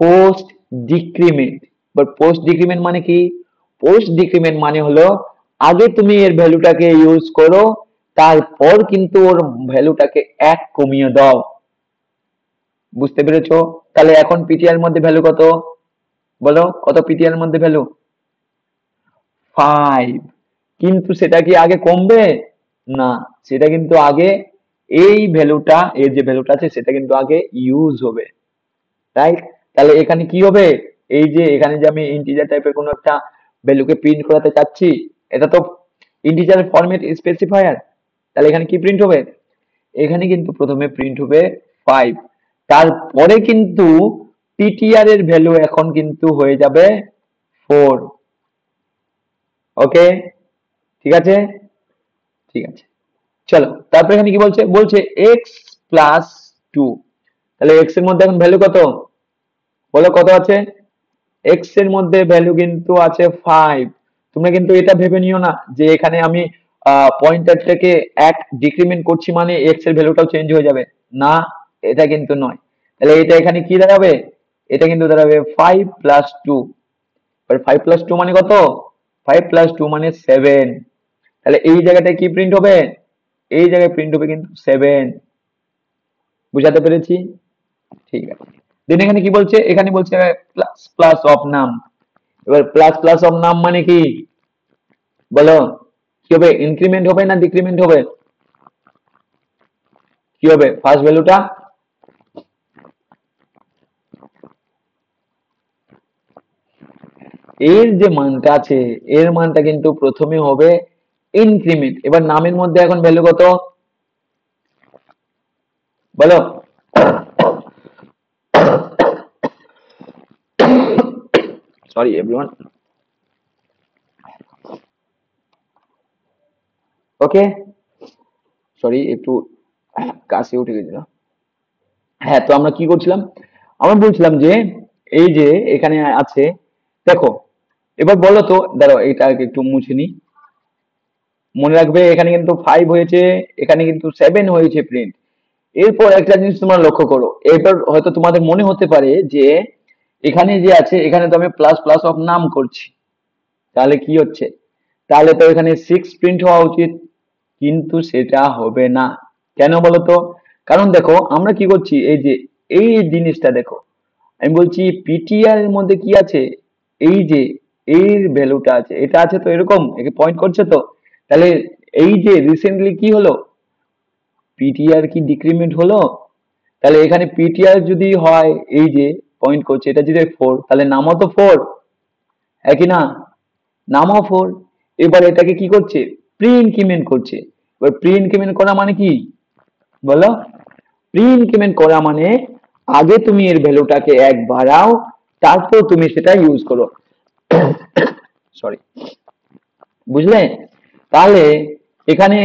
post decrement. But post decrement মানে কি, পোস্ট ডিক্রিমেন্ট মানে হলো আগে তুমি এর ভ্যালুটাকে ইউজ করো, তারপর কিন্তু ওর ভ্যালুটাকে 1 কমিয়ে দাও। বুঝতে পেরেছো? তাহলে এখন পিটিআর এর মধ্যে ভ্যালু কত, বলো কত পিটিআর এর মধ্যে ভ্যালু, 5। কিন্তু সেটা কি আগে কমবে, না, সেটা কিন্তু আগে এই ভ্যালুটা, এর যে ভ্যালুটা আছে সেটা কিন্তু আগে ইউজ হবে, রাইট। তাহলে এখানে কি হবে, এই যে এখানে যে আমি ইন্টিজার টাইপের কোনো একটা ভ্যালুকে প্রিন্ট করাতে চাচ্ছি, এটা তো ইন্টিজার ফরম্যাট স্পেসিফায়ার, তাহলে এখানে কি প্রিন্ট হবে, এখানে কিন্তু প্রথমে প্রিন্ট হবে 5, তারপরে কিন্তু পিটিআর এর ভ্যালু এখন কিন্তু হয়ে যাবে 4। ওকে, ঠিক আছে, ঠিক আছে, চলো। তারপরে এখানে কি বলছে, বলছে এক্স প্লাস 2। তাহলে এক্স এর মধ্যে এখন ভ্যালু কত, বলো কত আছে, এক্স এর মধ্যে ভ্যালু কিন্তু আছে 5। তোমরা কিন্তু এটা ভেবে নিও না যে এখানে আমি পয়েন্টারটাকে 1 ডিক্রিমেন্ট করছি মানে এক্স এর ভ্যালুটাও চেঞ্জ হয়ে যাবে, না, এটা কিন্তু নয়। তাহলে এটা এখানে কি দাঁড়াবে, এটা কিন্তু দাঁড়াবে 5 প্লাস 2। এবার 5 প্লাস 2 মানে কত, 5 প্লাস 2 মানে 7। তাহলে এই জায়গাটায় কি প্রিন্ট হবে, এই জায়গায় প্রিন্ট হবে কিন্তু 7। বুঝাতে পেরেছি, ঠিক আছে। দেন এখানে কি বলছে, এখানে বলছে প্লাস প্লাস অফ নাম। এবার প্লাস প্লাস অফ নাম মানে কি, বলো কি হবে, ইনক্রিমেন্ট হবে না ডিক্রিমেন্ট হবে, কি হবে ফার্স্ট ভ্যালুটা, এর যে মানটা আছে এর মানটা কিন্তু প্রথমে হবে ইনক্রিমেন্ট। এবার নামের মধ্যে এখন ভ্যালু কত, বলো, সরি এভরিওয়ান। ওকে, সরি একটু কাশি উঠে গেছিল। হ্যাঁ, তো আমরা কি করছিলাম, আমরা বলছিলাম যে এই যে এখানে আছে, দেখো এবার বলো তো, দাঁড়াও এটা একটু মুছে নি। মনে রাখবে এখানে কিন্তু 5 হয়েছে, এখানে কিন্তু 7 হয়েছে প্রিন্ট। এরপর একটা জিনিস তোমরা লক্ষ্য করো, এরপর হয়তো তোমাদের মনে হতে পারে যে এখানে যে আছে এখানে তো আমি প্লাস প্লাস অফ নাম করছি, তাহলে কি হচ্ছে, তাহলে তো এখানে 6 প্রিন্ট হওয়া উচিত, কিন্তু সেটা হবে না। কেন বলো তো, কারণ দেখো আমরা কি করছি, এই যে এই জিনিসটা দেখো, আমি বলছি পিটিআর এর মধ্যে কি আছে, এই যে এর ভ্যালুটা আছে, এটা আছে তো এরকম একে পয়েন্ট করছে তো। তাহলে এই যে রিসেন্টলি কি হলো, পিটিআর কি ডিক্রিমেন্ট হলো? তাহলে এখানে পিটিআর যদি হয় এই যে পয়েন্ট করছে এটা যদি 4 তাহলে নামও তো 4, একই না? নামও 4। এবার এটাকে কি করছে? প্রি ইনক্রিমেন্ট করছে। এবার প্রি ইনক্রিমেন্ট করা মানে কি বলো? প্রি ইনক্রিমেন্ট করা মানে আগে তুমি এর ভ্যালুটাকে 1 বাড়াও, তারপর তুমি সেটা ইউজ করো। সরি, বুঝলে? তাহলে এখানে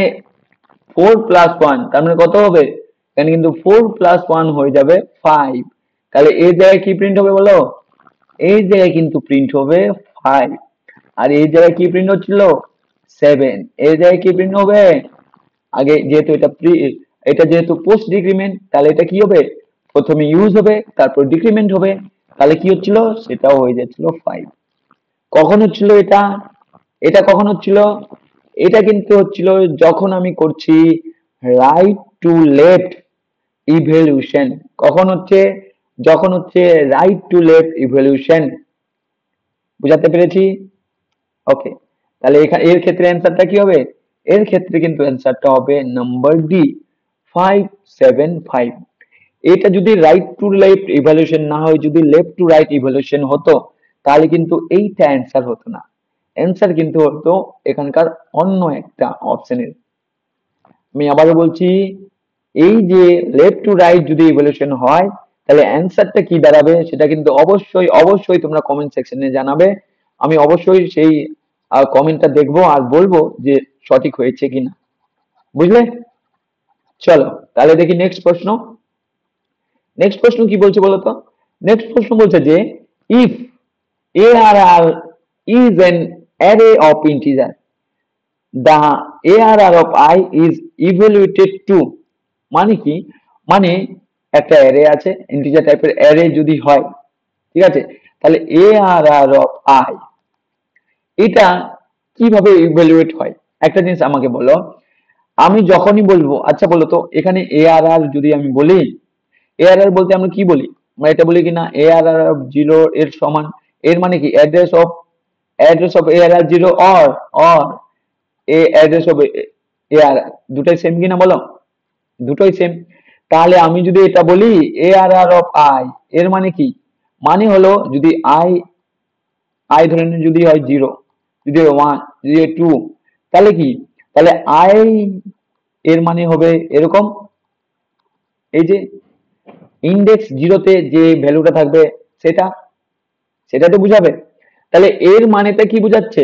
4 প্লাস 1 তার মানে কত হবে? এখানে কিন্তু 4 প্লাস 1 হয়ে যাবে 5। তাহলে এই জায়গায় কি প্রিন্ট হবে বলো? এই জায়গায় কিন্তু প্রিন্ট হবে 5। আর এই জায়গায় কি প্রিন্ট হচ্ছিল? 7। এই জায়গায় কি প্রিন্ট হবে? আগে যেহেতু এটা যেহেতু পোস্ট ডিক্রিমেন্ট, তাহলে এটা কি হবে? প্রথমে ইউজ হবে, তারপর ডিক্রিমেন্ট হবে। তাহলে কি হচ্ছিল? সেটাও হয়ে যাচ্ছিল 5। কখন হচ্ছিল এটা? এটা কখন হচ্ছিল? এটা কিন্তু হচ্ছিল যখন আমি করছি রাইট টু লেফট ইভ্যালুয়েশন। কখন হচ্ছে? যখন হচ্ছে রাইট টু লেফট ইভ্যালুয়েশন। বুঝাতে পেরেছি? ওকে, তাহলে এখানে এর ক্ষেত্রে অ্যান্সারটা কি হবে? এর ক্ষেত্রে কিন্তু অ্যান্সারটা হবে নাম্বার ডি, 575। এটা যদি রাইট টু লেফট ইভ্যালুয়েশন না হয়, যদি লেফট টু রাইট ইভ্যালুয়েশন হতো, তাহলে কিন্তু এইটা অ্যান্সার হতো না। অ্যান্সার কিন্তু হতো এখানকার অন্য একটা অপশনের। আমি আবারও বলছি, এই যে লেফট টু রাইট যদি ইভ্যালুয়েশন হয়, তাহলে অ্যান্সারটা কি দাঁড়াবে সেটা কিন্তু অবশ্যই অবশ্যই তোমরা কমেন্ট সেকশনে জানাবে। আমি অবশ্যই সেই কমেন্টটা দেখবো আর বলবো যে সঠিক হয়েছে কিনা। বুঝলে? চলো তাহলে দেখি নেক্সট প্রশ্ন। নেক্সট প্রশ্ন কি বলছে বলো তো? নেক্সট প্রশ্ন বলছে যে if ARR is an array of integer, the ARR of I is evaluated to, মানে কি? মানে একটা অ্যারে আছে, ইন্টিজার টাইপের অ্যারে যদি হয়, ঠিক আছে, তাহলে ARR of I এটা কিভাবে ইভ্যালুয়েট হয়? একটা জিনিস আমাকে বলো। আমি যখনই বলবো, আচ্ছা বলো তো, এখানে ARR যদি আমি বলি, ARR বলতে আমরা কি বলি? আমরা এটা বলি কিনা ARR of 0 এর সমান, এর মানে কি address of ARR 0 or address of ARR, দুটাই সেম কিনা বলো? দুটোই সেম। তাহলে আমি যদি এটা বলি ARR অফ I, এর মানে কি? মানে হলো যদি I ধরে নিই যদি হয় 0, যদি হয় 1, যদি হয় 2, তাহলে কি? তাহলে I এর মানে হবে এরকম, এই যে ইন্ডেক্স 0 তে যে ভ্যালুটা থাকবে সেটা, সেটা তো বুঝাবে। তাহলে এর মানেটা কি বুঝাচ্ছে?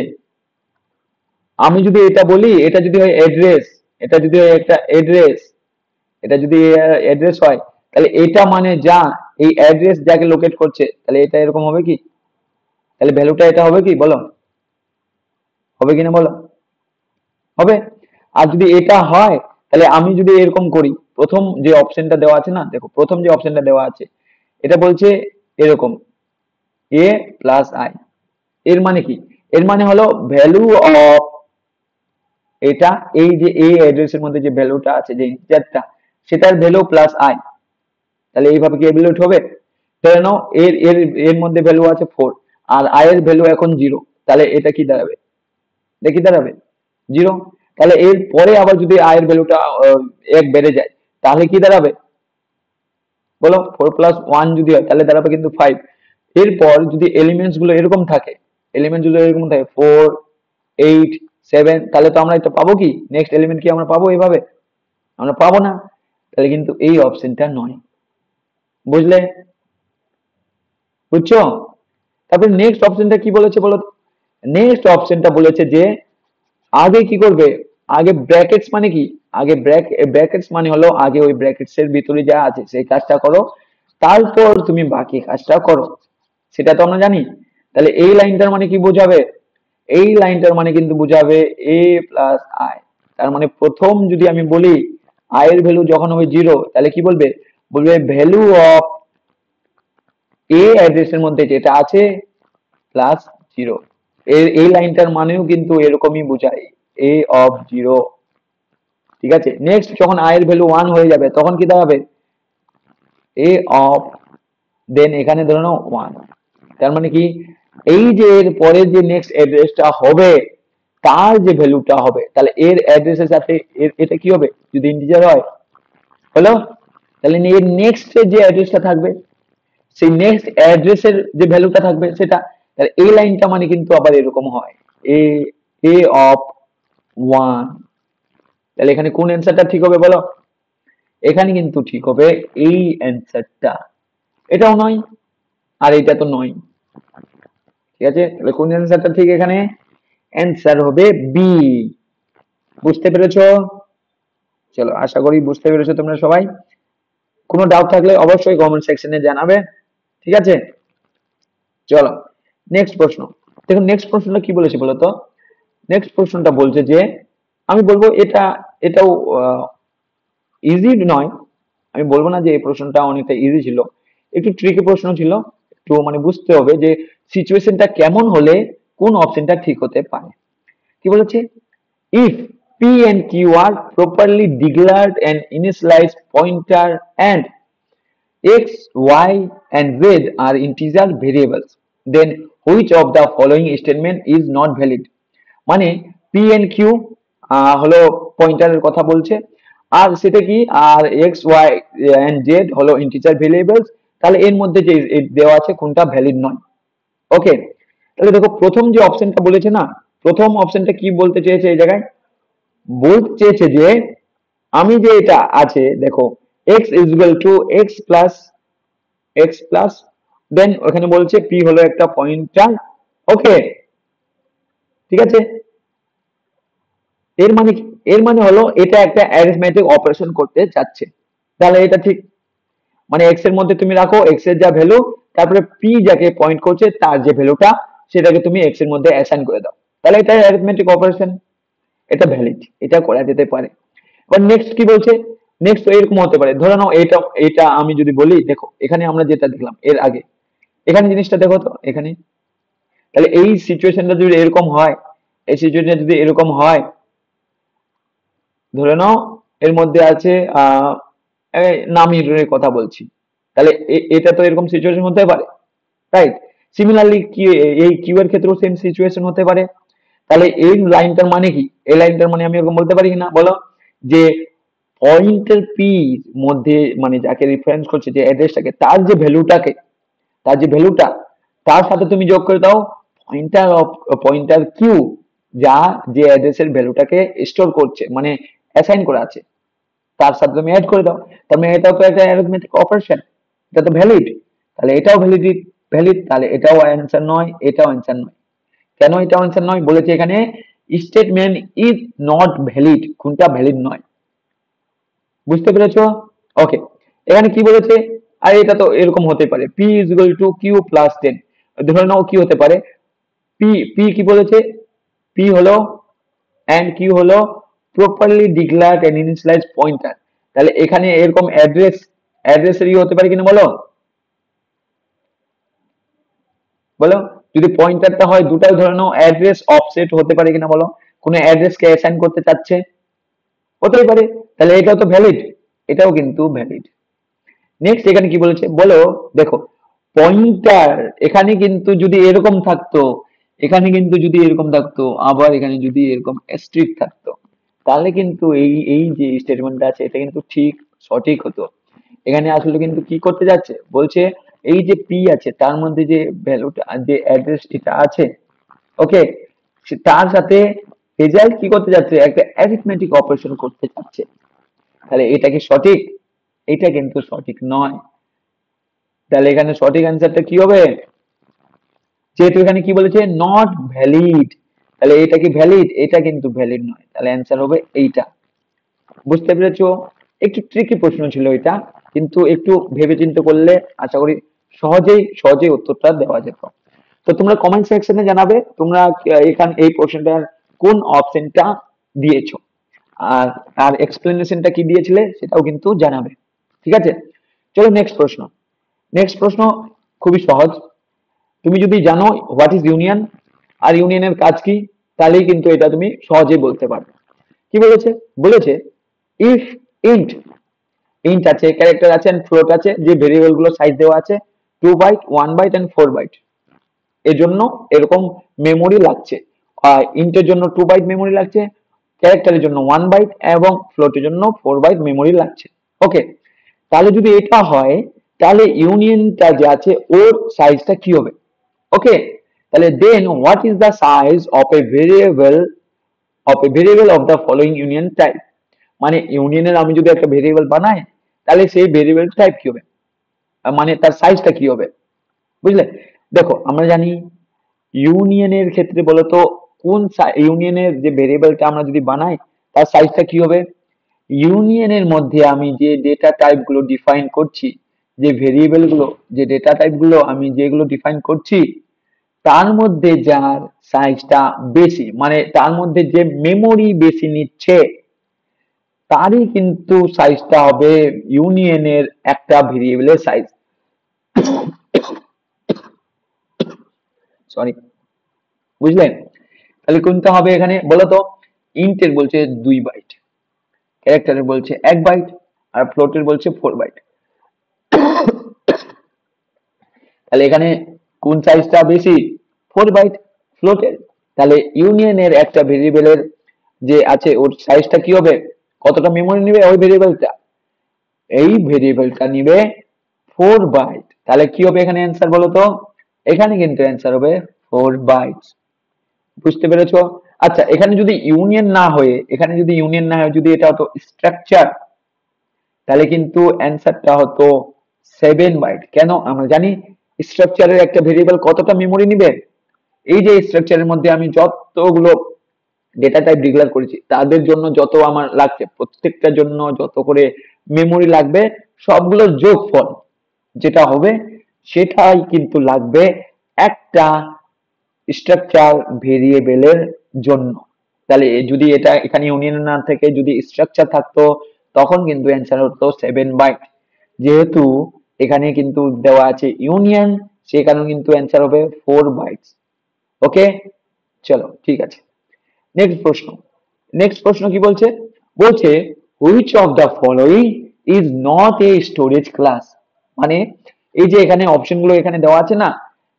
আমি যদি এটা বলি, এটা যদি হয় অ্যাড্রেস, এটা যদি হয় একটা অ্যাড্রেস, এটা যদি অ্যাড্রেস হয়, তাহলে এটা মানে যা এই অ্যাড্রেস যাকে লোকেট করছে, তাহলে এটা এরকম হবে কি? তাহলে ভ্যালুটা এটা হবে কি বলো? হবে কিনা বলো? হবে। আর যদি এটা হয়, তাহলে আমি যদি এরকম করি, প্রথম যে অপশনটা দেওয়া আছে না, দেখো প্রথম যে অপশনটা দেওয়া আছে, এটা বলছে এরকম a প্লাস I, এর মানে কি? এর মানে হলো ভ্যালু অফ এটা, এই যে এই অ্যাড্রেসের মধ্যে যে ভ্যালুটা আছে, যে ইন্টিজারটা, সেটার ভ্যালু প্লাস I। তাহলে এইভাবে কি এভালুয়েট হবে? ধরে নাও এর এর এর মধ্যে ভ্যালু আছে 4 আর I এর ভ্যালু এখন 0, তাহলে এটা কি দাঁড়াবে? এটা কি দাঁড়াবে? 0। তাহলে এর পরে আবার যদি I এর ভ্যালুটা 1 বেড়ে যায়, তাহলে কি দাঁড়াবে বলো? 4 প্লাস 1 যদি হয় তাহলে দাঁড়াবে কিন্তু 5। এরপর যদি এলিমেন্টস গুলো এরকম থাকে, এলিমেন্টস গুলো এরকম থাকে 4, 8, 7, তাহলে তো আমরা এটা পাবো কি? নেক্সট এলিমেন্ট কি আমরা পাবো এইভাবে? আমরা পাবো না। তাহলে কিন্তু এই অপশনটা নয়। বুঝলে? বুঝছো? তারপরে নেক্সট অপশনটা কি বলেছে বলো? নেক্সট অপশনটা বলেছে যে আগে কি করবে? আগে ব্র্যাকেটস মানে কি? আগে ব্র্যাকেটস মানে হলো আগে ওই ব্র্যাকেটস এর ভিতরে যা আছে সেই কাজটা করো, তারপর তুমি বাকি কাজটা করো। সেটা তো আমরা জানি। তাহলে এই লাইনটার মানে কি বোঝাবে? এই লাইনটার মানে কিন্তু বোঝাবে a প্লাস I। তার মানে প্রথম যদি আমি বলি I এর ভ্যালু যখন হবে 0, তাহলে কি বলবে? বলবে ভ্যালু অফ a অ্যাড্রেসের মধ্যে যেটা আছে প্লাস 0। এই লাইনটার মানেও কিন্তু এরকমই বোঝায়, a অফ 0। ঠিক আছে, নেক্সট যখন I এর ভ্যালু 1 হয়ে যাবে তখন কি দাঁড়াবে? a অফ, দেন এখানে ধরে নাও 1। তার মানে কি? এই যে এর পরে যে নেক্সট অ্যাড্রেসটা হবে তার যে ভ্যালুটা হবে, তাহলে এর অ্যাড্রেসের সাথে এটা কি হবে? যদি ইন্টিজার হয় হলো? তাহলে এর নেক্সট যে অ্যাড্রেসটা থাকবে সেই নেক্সট অ্যাড্রেসের যে ভ্যালুটা থাকবে সেটা, তাহলে এই লাইনটা মানে কিন্তু আবার এরকম হয় এ এ অফ 1। তাহলে এখানে কোন অ্যান্সারটা ঠিক হবে বলো? এখানে কিন্তু ঠিক হবে এই অ্যান্সারটা, এটাও নয় আর এটা তো নয়। ঠিক আছে, তাহলে কোন অ্যান্সারটা ঠিক এখানে? অ্যান্সার হবে বি। বুঝতে পেরেছো? চলো, আশা করি বুঝতে পেরেছো তোমরা সবাই। কোনো ডাউট থাকলে অবশ্যই কমেন্ট সেকশনে জানাবে। ঠিক আছে, চলো নেক্সট প্রশ্ন। দেখুন নেক্সট প্রশ্নটা কি বলেছে বলতো? নেক্সট প্রশ্নটা বলছে যে, আমি বলবো এটাও ইজি নয়, আমি বলবো না যে এই প্রশ্নটা অনেকটা ইজি ছিল, একটু ট্রিকি প্রশ্ন ছিল। একটু মানে বুঝতে হবে যে সিচুয়েশনটা কেমন হলে কোন অপশনটা ঠিক হতে পারে। কি বলেছে? If P and Q are properly declared and initialized pointer and X, Y and Z are integer variables, then which of the following statement is not valid? মানে পি এন্ড কিউ হলো পয়েন্টারের কথা বলছে, আর সেটা কি, আর এক্স ওয়াই এন্ড জেড হলো integer variables, তাহলে এর মধ্যে যে দেওয়া আছে কোনটা ভ্যালিড নয়। ওকে, তাহলে দেখো প্রথম যে অপশনটা বলেছে না, প্রথম অপশনটা কি বলতে চেয়েছে এই জায়গায়? বলতে চেয়েছে যে আমি যে এটা আছে দেখো x is equal to x plus then ওখানে বলছে পি হলো একটা পয়েন্টার। ওকে, ঠিক আছে, এর মানে কি? এর মানে হলো এটা একটা অ্যারিথমেটিক অপারেশন করতে যাচ্ছে, তাহলে এটা ঠিক। মানে এক্স এর মধ্যে তুমি রাখো এক্স এর যা ভ্যালু, তারপরে পি যাকে পয়েন্ট করছে তার যে ভ্যালুটা সেটাকে তুমি এক্স এর মধ্যে অ্যাসাইন করে দাও, তাহলে এটা অ্যারিথমেটিক অপারেশন, এটা ভ্যালিড, এটা করা যেতে পারে। এবার নেক্সট কি বলছে? নেক্সট এরকম হতে পারে, ধরে নাও এটা এটা আমি যদি বলি, দেখো এখানে আমরা যেটা দেখলাম এর আগে, এখানে জিনিসটা দেখো তো এখানে, তাহলে এই সিচুয়েশনটা যদি এরকম হয়, এই সিচুয়েশনটা যদি এরকম হয়, ধরে নাও এর মধ্যে আছে নামির কথা বলছি, তাহলে এটা তো এরকম সিচুয়েশন হতে পারে, রাইট? সিমিলারলি কি এই কিউ এর ক্ষেত্রেও সেম সিচুয়েশন হতে পারে। তাহলে এই লাইনটার মানে কি? এই লাইনটার মানে আমি এরকম বলতে পারি কিনা বলো, যে পয়েন্টের পি মধ্যে মানে যাকে রেফারেন্স করছে যে অ্যাড্রেসটাকে, তার যে ভ্যালুটা তার সাথে তুমি যোগ করে দাও পয়েন্টার কিউ, যা যে অ্যাড্রেসের ভ্যালুটাকে স্টোর করছে মানে অ্যাসাইন করা আছে, তার সাথে তুমি অ্যাড করে দাও। তার মানে এটাও তো একটা অ্যারিথমেটিক অপারেশন, এটা তো ভ্যালিড, তাহলে এটাও ভ্যালিড, তাহলে এটাও অ্যান্সার নয়, এটাও অ্যান্সার নয়। কেন এটাও অ্যান্সার নয় বলেছে? এখানে স্টেটমেন্ট ইজ নট ভ্যালিড, কোনটা ভ্যালিড নয়। বুঝতে পেরেছো? ওকে, এখানে কি বলেছে? আর এটা তো এরকম হতে পারে P is equal to Q plus 10, ধরে নাও কি হতে পারে, পি পি কি বলেছে? পি হলো এন্ড কিউ হলো properly declared and initialize pointer, তাহলে এখানে এরকম অ্যাড্রেসের হতে পারে কিনা বলো? বলো, যদি পয়েন্টারটা হয় দুটাই ধরে নাও অ্যাড্রেস অফসেট হতে পারে কিনা বলো? কোন অ্যাড্রেসকে অ্যাসাইন করতে চাচ্ছে, হতেই পারে, তাহলে এটাও তো ভ্যালিড, এটাও কিন্তু ভ্যালিড। নেক্সট এখানে কি বলেছে বলো, দেখো পয়েন্টার এখানে কিন্তু যদি এরকম থাকতো, এখানে কিন্তু যদি এরকম থাকতো, আবার এখানে যদি এরকম স্ট্রিক থাকতো, তাহলে কিন্তু এই এই যে স্টেটমেন্টটা আছে এটা কিন্তু ঠিক সঠিক হতো। এখানে আসলে কিন্তু কি করতে যাচ্ছে বলছে, এই যে পি আছে তার মধ্যে যে ভ্যালুটা যে অ্যাড্রেস এটা আছে, ওকে, তার সাথে রেজাল্ট কি করতে যাচ্ছে, একটা অ্যারিথমেটিক অপারেশন করতে যাচ্ছে, তাহলে এটা কি সঠিক? এটা কিন্তু সঠিক নয়। তাহলে এখানে সঠিক অ্যান্সারটা কি হবে? যেহেতু এখানে কি বলেছে নট ভ্যালিড, তাহলে এটা কি ভ্যালিড? এটা কিন্তু ভ্যালিড নয়, তাহলে অ্যান্সার হবে এইটা। বুঝতে পেরেছো? একটু ট্রিকি প্রশ্ন ছিল এটা, কিন্তু একটু ভেবে চিন্তে করলে আশা করি সহজেই উত্তরটা দেওয়া যেত। তো তোমরা কমেন্ট সেকশনে জানাবে তোমরা এখানে এই প্রশ্নটার কোন অপশনটা দিয়েছো, আর আর এক্সপ্লেনেশনটা কি দিয়েছিলে সেটাও কিন্তু জানাবে। ঠিক আছে, চলো নেক্সট প্রশ্ন। নেক্সট প্রশ্ন খুবই সহজ, তুমি যদি জানো হোয়াট ইজ ইউনিয়ন আর ইউনিয়নের কাজ কি, তাহলেই কিন্তু এটা তুমি সহজেই বলতে পারবে। কি বলেছে? বলেছে ইফ ইন্ট, ইন্ট আছে, ক্যারেক্টার আছে এন্ড ফ্লোট আছে, যে ভেরিয়েবল গুলো সাইজ দেওয়া আছে 2 বাইট 1 বাইট এন্ড 4 বাইট, এর জন্য এরকম মেমোরি লাগছে। ইন্টের জন্য 2 বাইট মেমোরি লাগছে, ক্যারেক্টারের জন্য 1 বাইট এবং ফ্লোটের জন্য 4 বাইট মেমোরি লাগছে। ওকে, তাহলে যদি এটা হয় তাহলে ইউনিয়নটা যে আছে ওর সাইজটা কি হবে? ওকে, তাহলে then what is the size of a variable of the following union type? মানে ইউনিয়নের আমি যদি একটা ভেরিয়েবল বানাই তাহলে সেই ভেরিয়েবল টাইপ কি হবে, মানে তার সাইজটা কি হবে? বুঝলে? দেখো আমরা জানি ইউনিয়নের ক্ষেত্রে বলতো কোন ইউনিয়নের যে ভেরিয়েবলটা আমরা যদি বানাই তার সাইজটা কি হবে? ইউনিয়নের মধ্যে আমি যে ডেটা টাইপ গুলো ডিফাইন করছি, যে ভেরিয়েবল গুলো, যে ডেটা টাইপ গুলো আমি যেগুলো ডিফাইন করছি, তার মধ্যে যার সাইজটা বেশি, মানে তার মধ্যে যে মেমোরি বেশি নিচ্ছে, তারই কিন্তু সাইজটা হবে ইউনিয়নের একটা ভেরিয়েবলের সাইজ। সরি, বুঝলেন? তাহলে কোনটা হবে এখানে বলো তো? ইন্টের বলছে 2 বাইট, ক্যারেক্টারের বলছে 1 বাইট, আর ফ্লোটের বলছে 4 বাইট। তাহলে এখানে কোন সাইজটা বেশি? 4 বাইট, ফ্লোটের। তাহলে ইউনিয়নের একটা ভেরিয়েবলের যে আছে ওর সাইজটা কি হবে? কতটা মেমোরি নেবে ওই ভেরিয়েবলটা? এই ভেরিয়েবলটা নিবে 4 বাইট। তাহলে কি হবে এখানে অ্যান্সার বলো তো? এখানে কিন্তু অ্যান্সার হবে 4 বাইট। বুঝতে পেরেছো? আচ্ছা, এখানে যদি ইউনিয়ন না হয়ে, যদি এটা হতো স্ট্রাকচার, তাহলে কিন্তু অ্যান্সারটা হতো 7 বাইট। কেন? আমরা জানি স্ট্রাকচারের একটা ভেরিয়েবল কতটা মেমোরি নিবে। এই যে স্ট্রাকচারের মধ্যে আমি যতগুলো ডেটা টাইপ ডিক্লেয়ার করেছি তাদের জন্য যত আমার লাগছে, প্রত্যেকটার জন্য যত করে মেমোরি লাগবে, সবগুলোর যোগফল যেটা হবে সেটাই কিন্তু লাগবে একটা স্ট্রাকচার ভেরিয়েবলের জন্য। তাহলে যদি এটা এখানে ইউনিয়ন না থেকে যদি স্ট্রাকচার থাকতো তখন কিন্তু অ্যান্সার হতো 7 বাইট। যেহেতু এখানে কিন্তু দেওয়া আছে ইউনিয়ন, সে কারণে কিন্তু অ্যান্সার হবে 4 বাইট। ওকে, চলো ঠিক আছে। নেক্সট প্রশ্ন। নেক্সট প্রশ্ন কি বলছে? বলছে which of the following is not a storage class? মানে এই যে এখানে অপশন গুলো এখানে দেওয়া আছে না,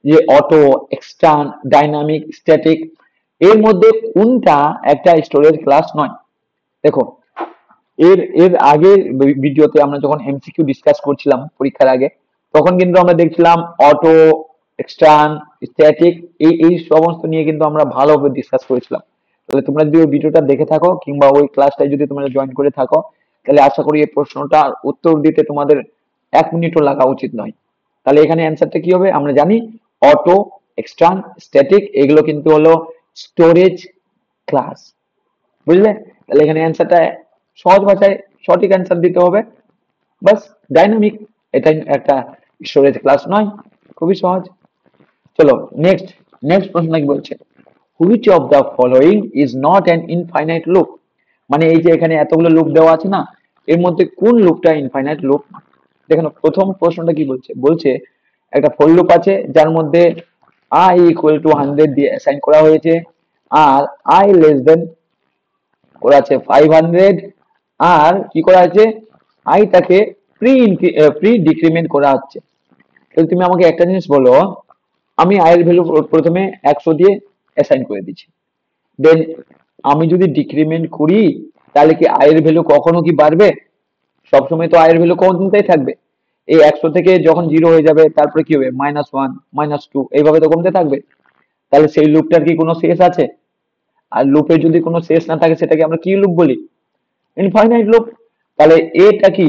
যে অটো, এক্সটার্ন, ডাইনামিক, স্ট্যাটিক, এর মধ্যে কোনটা একটা স্টোরেজ ক্লাস নয়? দেখো, এর এর আগের ভিডিওতে আমরা যখন এমসিকিউ ডিসকাস করছিলাম পরীক্ষার আগে, তখন কিন্তু আমরা দেখছিলাম অটো, এক্সটার্ন, স্ট্যাটিক, এই সমস্ত নিয়ে কিন্তু আমরা ভালোভাবে ডিসকাস করেছিলাম। তাহলে তোমরা যদি ওই ভিডিওটা দেখে থাকো কিংবা ওই ক্লাসটায় যদি তোমরা জয়েন করে থাকো, তাহলে আশা করি এই প্রশ্নটার উত্তর দিতে তোমাদের 1 মিনিটও লাগা উচিত নয়। তাহলে এখানে অ্যান্সারটা কি হবে? আমরা জানি অটো, এক্সটার্ন, স্ট্যাটিক এগুলো কিন্তু হলো স্টোরেজ ক্লাস। বুঝলে? তাহলে এখানে অ্যান্সারটা সহজ ভাষায় সঠিক অ্যান্সার দিতে হবে, বাস। ডাইনামিক এটা একটা স্টোরেজ ক্লাস নয়, খুবই সহজ। চলো নেক্সট। নেক্সট প্রশ্ন কি বলছে? Which of the following is not an infinite loop? মানে এই যে এখানে এতগুলো লুপ দেওয়া আছে না, এর মধ্যে কোন লুপটা ইনফাইনাইট লুপ? দেখেন প্রথম প্রশ্নটা কি বলছে? বলছে একটা ফর লুপ আছে যার মধ্যে i ইকুয়াল টু 100 দিয়ে অ্যাসাইন করা হয়েছে, আর i লেস দেন করা আছে 500, আর কি করা আছে? i টাকে প্রি ডিক্রিমেন্ট করা হচ্ছে। তাহলে তুমি আমাকে একটা জিনিস বলো, আমি i এর ভ্যালু প্রথমে 100 দিয়ে অ্যাসাইন করে দিচ্ছি, দেন আমি যদি ডিক্রিমেন্ট করি তাহলে কি i এর ভ্যালু কখনো কি বাড়বে? সবসময় তো i এর ভ্যালু কমতেই থাকবে। এই 100 থেকে যখন 0 হয়ে যাবে তারপরে কি হবে? -1, -2, এইভাবে তো কমতে থাকবে। তাহলে সেই লুপটার কি কোনো শেষ আছে? আর লুপের যদি কোনো শেষ না থাকে সেটাকে আমরা কি লুপ বলি? Infinite loop. তাহলে এটা কি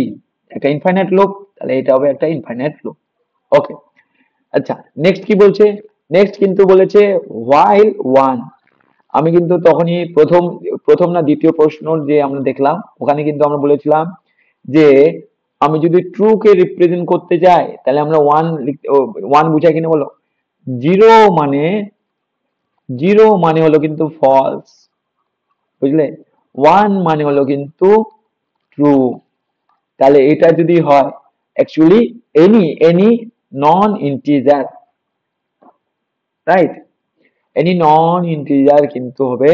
একটা ইনফাইনাইট লুপ? তাহলে এটা হবে একটা ইনফাইনাইট লুপ। ওকে, আচ্ছা নেক্সট কি বলছে? নেক্সট কিন্তু বলেছে while one। আমি কিন্তু তখনই প্রথম প্রথম না দ্বিতীয় প্রশ্ন যে আমরা দেখলাম ওখানে কিন্তু আমরা বলেছিলাম যে আমি যদি ট্রু কে রিপ্রেজেন্ট করতে যাই তাহলে আমরা ওয়ান বুঝাই কিনা বলো? জিরো মানে, জিরো মানে হলো কিন্তু ফলস, বুঝলে? ওয়ান মানে হলো কিন্তু ট্রু। তাহলে এটা যদি হয় অ্যাকচুয়ালি এনি নন ইন্টিজার, রাইট? এনি নন ইন্টিজার কিন্তু হবে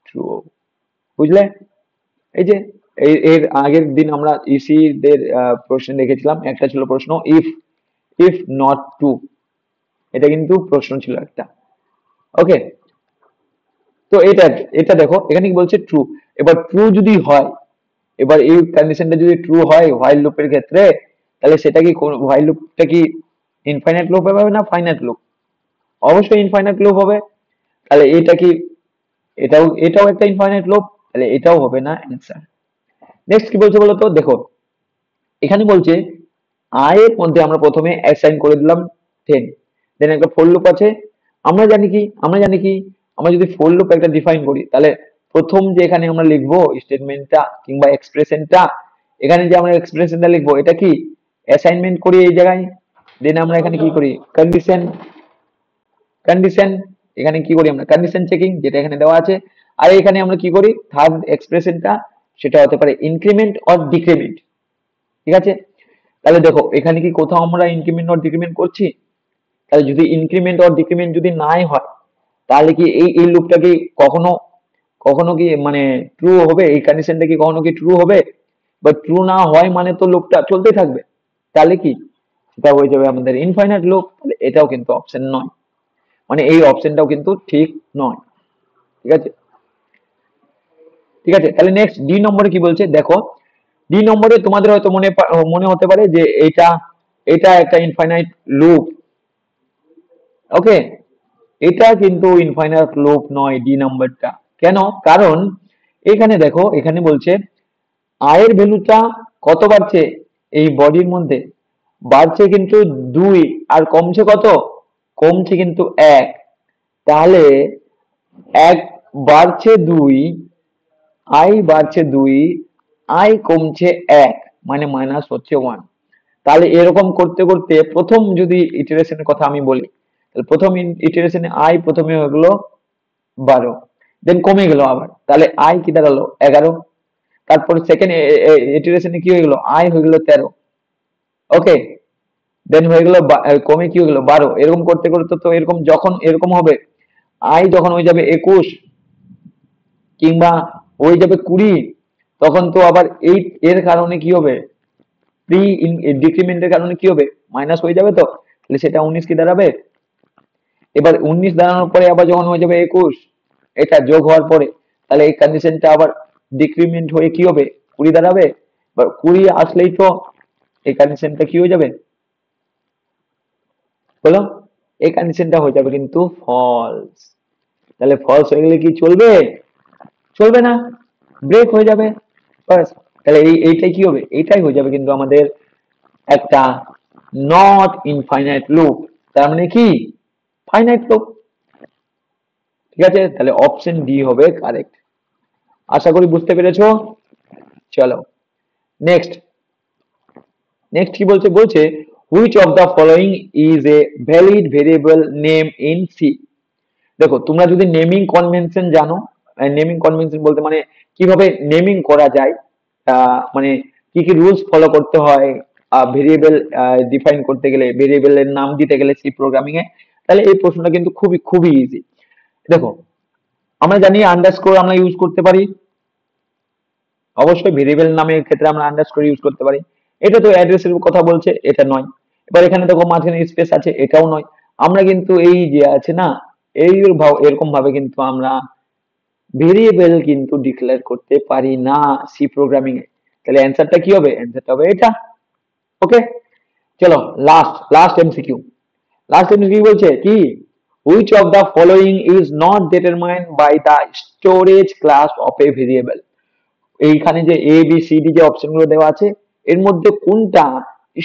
ট্রু। বুঝলে? এই যে এর আগের দিন আমরা ইসি দের প্রশ্ন দেখেছিলাম, একটা ছিল প্রশ্ন ইফ ইফ নট ট্রু, এটা কিন্তু প্রশ্ন ছিল একটা। ওকে, তো এটা এটা দেখো এখানে কি বলছে? ট্রু। এবার ট্রু যদি হয় এবার এই কন্ডিশনটা যদি ট্রু হয় হোয়াইল লুপের ক্ষেত্রে, তাহলে সেটা কি হোয়াইল লুপটা কি ইনফাইনাইট লুপ হবে না ফাইনাইট লুপ? অবশ্যই ইনফাইনাইট লুপ হবে। তাহলে এটা কি, এটাও একটা ইনফাইনাইট লুপ, তাহলে এটাও হবে না অ্যান্সার। নেক্সট কি বলছে বলতো, দেখো এখানে বলছে আই এর মধ্যে আমরা প্রথমে অ্যাসাইন করে দিলাম 10, দেন একটা ফর লুপ আছে। আমরা জানি কি আমরা যদি ফর লুপ একটা ডিফাইন করি, তাহলে প্রথম যে এখানে আমরা লিখবো স্টেটমেন্টটা কিংবা এক্সপ্রেশনটা, এখানে যে আমরা এক্সপ্রেশনটা লিখবো এটা কি অ্যাসাইনমেন্ট করি এই জায়গায়, দেন আমরা এখানে কি করি কন্ডিশন, এখানে কি করি আমরা কন্ডিশন চেকিং, যেটা এখানে দেওয়া আছে। আর এখানে আমরা কি করি থার্ড এক্সপ্রেশনটা, সেটা হতে পারে ইনক্রিমেন্ট অর ডিক্রিমেন্ট। ঠিক আছে, তাহলে দেখো এখানে কি কোথাও আমরা ইনক্রিমেন্ট অর ডিক্রিমেন্ট করছি? তাহলে যদি ইনক্রিমেন্ট অর ডিক্রিমেন্ট যদি নাই হয়, তাহলে কি এই লুপটা কি কখনো কখনো কি মানে ট্রু হবে? এই কন্ডিশনটা কি কখনো কি ট্রু হবে? বা ট্রু না হয় মানে তো লুপটা চলতেই থাকবে, তাহলে কি সেটা হয়ে যাবে আমাদের ইনফাইনাইট লুপ। তাহলে এটাও কিন্তু অপশন নয়, মানে এই অপশনটাও কিন্তু ঠিক নয়। ঠিক আছে, ঠিক আছে, তাহলে নেক্সট ডি নম্বরে কি বলছে দেখো। ডি নম্বরে তোমাদের হয়তো মনে হতে পারে যে এটা এটা একটা ইনফাইনাইট লুপ। ওকে, এটা কিন্তু ইনফাইনাইট লুপ নয় ডি নাম্বারটা। কেন? কারণ এখানে দেখো, এখানে বলছে আয়ের ভ্যালুটা কত বাড়ছে এই বডির মধ্যে, বাড়ছে কিন্তু 2, আর কমছে কত? কমছে কিন্তু 1। তাহলে 1 বাড়ছে 2, আই বাড়ছে 2, আই কমছে 1, মানে মাইনাস হচ্ছে 1। তাহলে এরকম করতে করতে প্রথম যদি ইটারেশনের কথা আমি বলি, তাহলে প্রথম ইটারেশনে আই প্রথমে হয়ে গেলো 12, দেন কমে গেল আবার, তাহলে আই কি দাঁড়ালো 11। তারপর সেকেন্ড ইটারেশনে কি হয়ে গেল, আই হয়ে গেল 13। ওকে, দেন হয়ে গেল কমে কি হয়ে গেল 12। এরকম করতে করতে তো এরকম যখন এরকম হবে, আই যখন হয়ে যাবে 21 কিংবা হয়ে যাবে 20, তখন তো আবার এই এর কারণে কি হবে, প্রি ডিক্রিমেন্টের কারণে কি হবে, মাইনাস হয়ে যাবে। তো তাহলে সেটা 19 কি দাঁড়াবে। এবার 19 দাঁড়ানোর পরে আবার যখন হয়ে যাবে 21, এটা যোগ হওয়ার পরে, তাহলে এই কন্ডিশনটা আবার ডিক্রিমেন্ট হয়ে কি হবে, 20 দাঁড়াবে। এবার 20 আসলেই তো এই কন্ডিশনটা কি হয়ে যাবে বলো, এই কন্ডিশনটা হয়ে যাবে কিন্তু ফলস। তাহলে ফলস হয়ে গেলে কি চলবে? চলবে না, ব্রেক হয়ে যাবে। বাস, তাহলে এইটাই কি হবে, এইটাই হয়ে যাবে কিন্তু আমাদের একটা নট ইনফাইনাইট লুপ, তার মানে কি ফাইনাইট লুপ। ঠিক আছে, তাহলে অপশন ডি হবে কারেক্ট। আশা করি বুঝতে পেরেছো। চলো নেক্সট, নেক্সট কি বলছে, বলছে which of the following is a valid variable name in C. দেখো তোমরা যদি নেমিং কনভেনশন জানো, নেমিং কনভেনশন বলতে মানে কিভাবে নেমিং করা যায়, মানে কি কি রুলস ফলো করতে হয় ভেরিয়েবল ডিফাইন করতে গেলে, ভেরিয়েবলের নাম দিতে গেলে সি প্রোগ্রামিং এ, তাহলে এই প্রশ্নটা কিন্তু খুবই খুবই ইজি। দেখো আমরা জানি আন্ডারস্কোর আমরা ইউজ করতে পারি, অবশ্যই ভেরিয়েবল নামের ক্ষেত্রে আমরা আন্ডারস্কোর ইউজ করতে পারি। এটা তো অ্যাড্রেসের কথা বলছে, এটা নয়। এবার এখানে দেখো মাঝখানে স্পেস আছে, এটাও নয়। আমরা কিন্তু এই যে আছে না, এই এরকম ভাবে কিন্তু আমরা ভেরিয়েবল কিন্তু ডিক্লেয়ার করতে পারি না সি প্রোগ্রামিং এ। তাহলে অ্যান্সারটা কি হবে, অ্যান্সারটা হবে এটা। ওকে, চলো last last MCQ. Last MCQ বলছে কি, which of the following is not determined by the storage class of a variable। এইখানে যে এ বি সি ডি যে অপশন গুলো দেওয়া আছে, এর মধ্যে কোনটা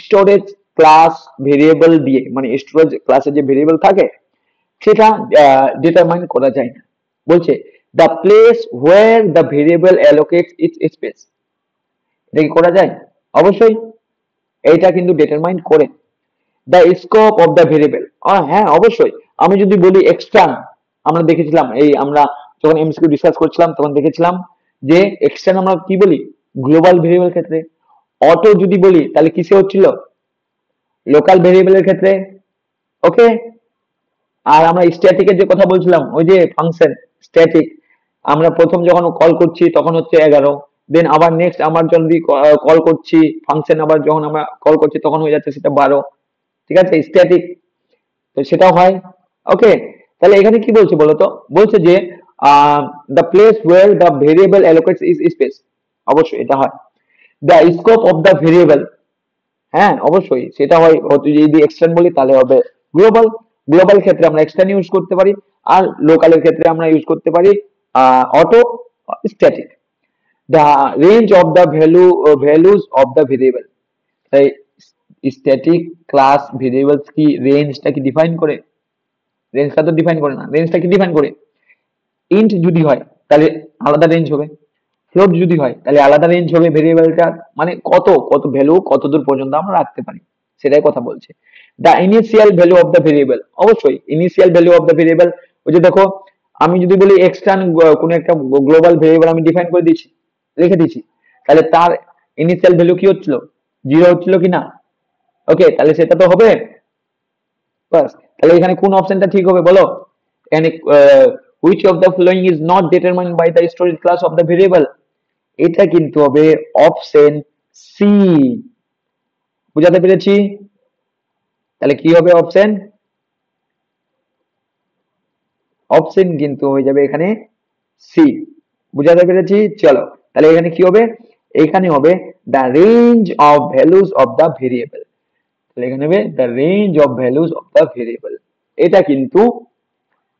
স্টোরেজ ক্লাস ভেরিয়েবল দিয়ে, মানে স্টোরেজ ক্লাসে যে ভেরিয়েবল থাকে সেটা ডিটারমাইন করা যায় না। বলছে the place where the variable allocates its space, এটা কি করা যায়? অবশ্যই এইটা কিন্তু ডিটারমাইন করে। The scope of the variable, হ্যাঁ অবশ্যই। আমি যদি বলি এক্সটার্ন, আমরা দেখেছিলাম এই আমরা যখন এমসিকিউ ডিসকাস করছিলাম তখন দেখেছিলাম যে এক্সটার্ন আমরা কি বলি, গ্লোবাল ভেরিয়েবল ক্ষেত্রে। অটো যদি বলি তাহলে কিসে হচ্ছিল, লোকাল ভেরিয়েবলের ক্ষেত্রে। ওকে, আর আমরা স্ট্যাটিকের যে কথা বলছিলাম, ওই যে ফাংশন স্ট্যাটিক, আমরা প্রথম যখন কল করছি তখন হচ্ছে 11, দেন আবার নেক্সট আমার যদি কল করছি ফাংশন, আবার যখন আমরা কল করছি তখন হয়ে যাচ্ছে সেটা 12। ঠিক আছে, স্ট্যাটিক, তো সেটাও হয়। ওকে, তাহলে এখানে কি বলছে বলতো, বলছে যে the place where the variable allocates is space. অবশ্যই এটা হয়। The scope of the variable, হ্যাঁ অবশ্যই সেটা হয়। যদি এক্সটেন্ড বলি তাহলে হবে গ্লোবাল। গ্লোবাল ক্ষেত্রে আমরা এক্সটেন্ড ইউজ করতে পারি, আর লোকালের ক্ষেত্রে আমরা ইউজ করতে পারি auto static. The range of the values of the variable, তাই স্ট্যাটিক ক্লাস ভেরিয়েবলস কি রেঞ্জটা কি ডিফাইন করে? রেঞ্জটা তো ডিফাইন করে না। রেঞ্জটা কি ডিফাইন করে? ইন্ট যদি হয় তাহলে আলাদা রেঞ্জ হবে, ফ্লোট যদি হয় তাহলে আলাদা রেঞ্জ হবে ভেরিয়েবলটা, মানে কত কত ভ্যালু কত দূর পর্যন্ত আমরা রাখতে পারি সেটাই কথা বলছে। The initial value of the variable, অবশ্যই initial value of the variable. ওই যে দেখো, আমি যদি বলি এক্সটার্ন কোন একটা গ্লোবাল ভেরিয়েবল আমি ডিফাইন করে দিয়েছি, লিখে দিয়েছি, তাহলে তার ইনিশিয়াল ভ্যালু কি হচ্ছিল? 0 হচ্ছিল কি না? ওকে, তাহলে সেটা তো হবে। বাস, তাহলে এখানে কোন অপশনটা ঠিক হবে বলো? এখানে which of the following is not determined by the storage class of the variable, এটা কিন্তু হবে অপশন সি। বুঝাতে পেরেছি? তাহলে কি হবে অপশন? অপশন কিন্তু হয়ে যাবে এখানে সি। বুঝাতে পেরেছি? চলো, তাহলে এখানে কি হবে? এখানে হবে the range of values of the variable. তাহলে এখানে হবে the range of values of the variable. এটা কিন্তু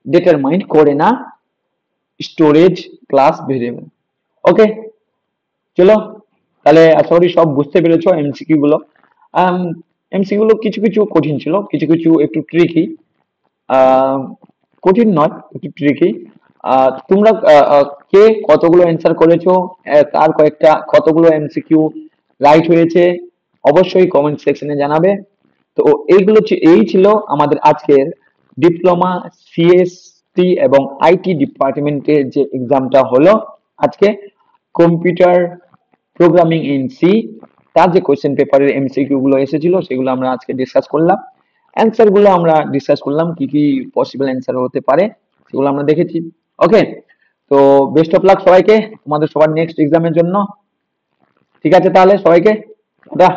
ডিটারমাইন করে না স্টোরেজ ক্লাস ভেরিয়েবল। ওকে, চলো, তাহলে আশা করি সব বুঝতে পেরেছো এমসিকিউ গুলো। এমসিকিউ গুলো কিছু কিছু কঠিন ছিল, কিছু কিছু একটু ট্রিকি। কঠিন নয়, একটু ট্রিকি। তোমরা কে কতগুলো অ্যান্সার করেছো, কার কয়েকটা কতগুলো এমসিকিউ রাইট হয়েছে, অবশ্যই কমেন্ট সেকশনে জানাবে। তো এই ছিল আমাদের আজকের ডিপ্লোমা সিএসটি এবং আইটি ডিপার্টমেন্টের যে এক্সামটা হলো আজকে, কম্পিউটার প্রোগ্রামিং ইন সি, তার যে কোশ্চেন পেপারের এমসিকিউ গুলো এসেছিল সেগুলো আমরা আজকে ডিসকাস করলাম। অ্যান্সার গুলো আমরা ডিসকাস করলাম, কি কি পসিবল অ্যান্সার হতে পারে সেগুলো আমরা দেখেছি। ওকে, তো বেস্ট অফ লাক সবাইকে তোমাদের সবার নেক্সট এক্সামের জন্য। ঠিক আছে, তাহলে সবাইকে টাটা।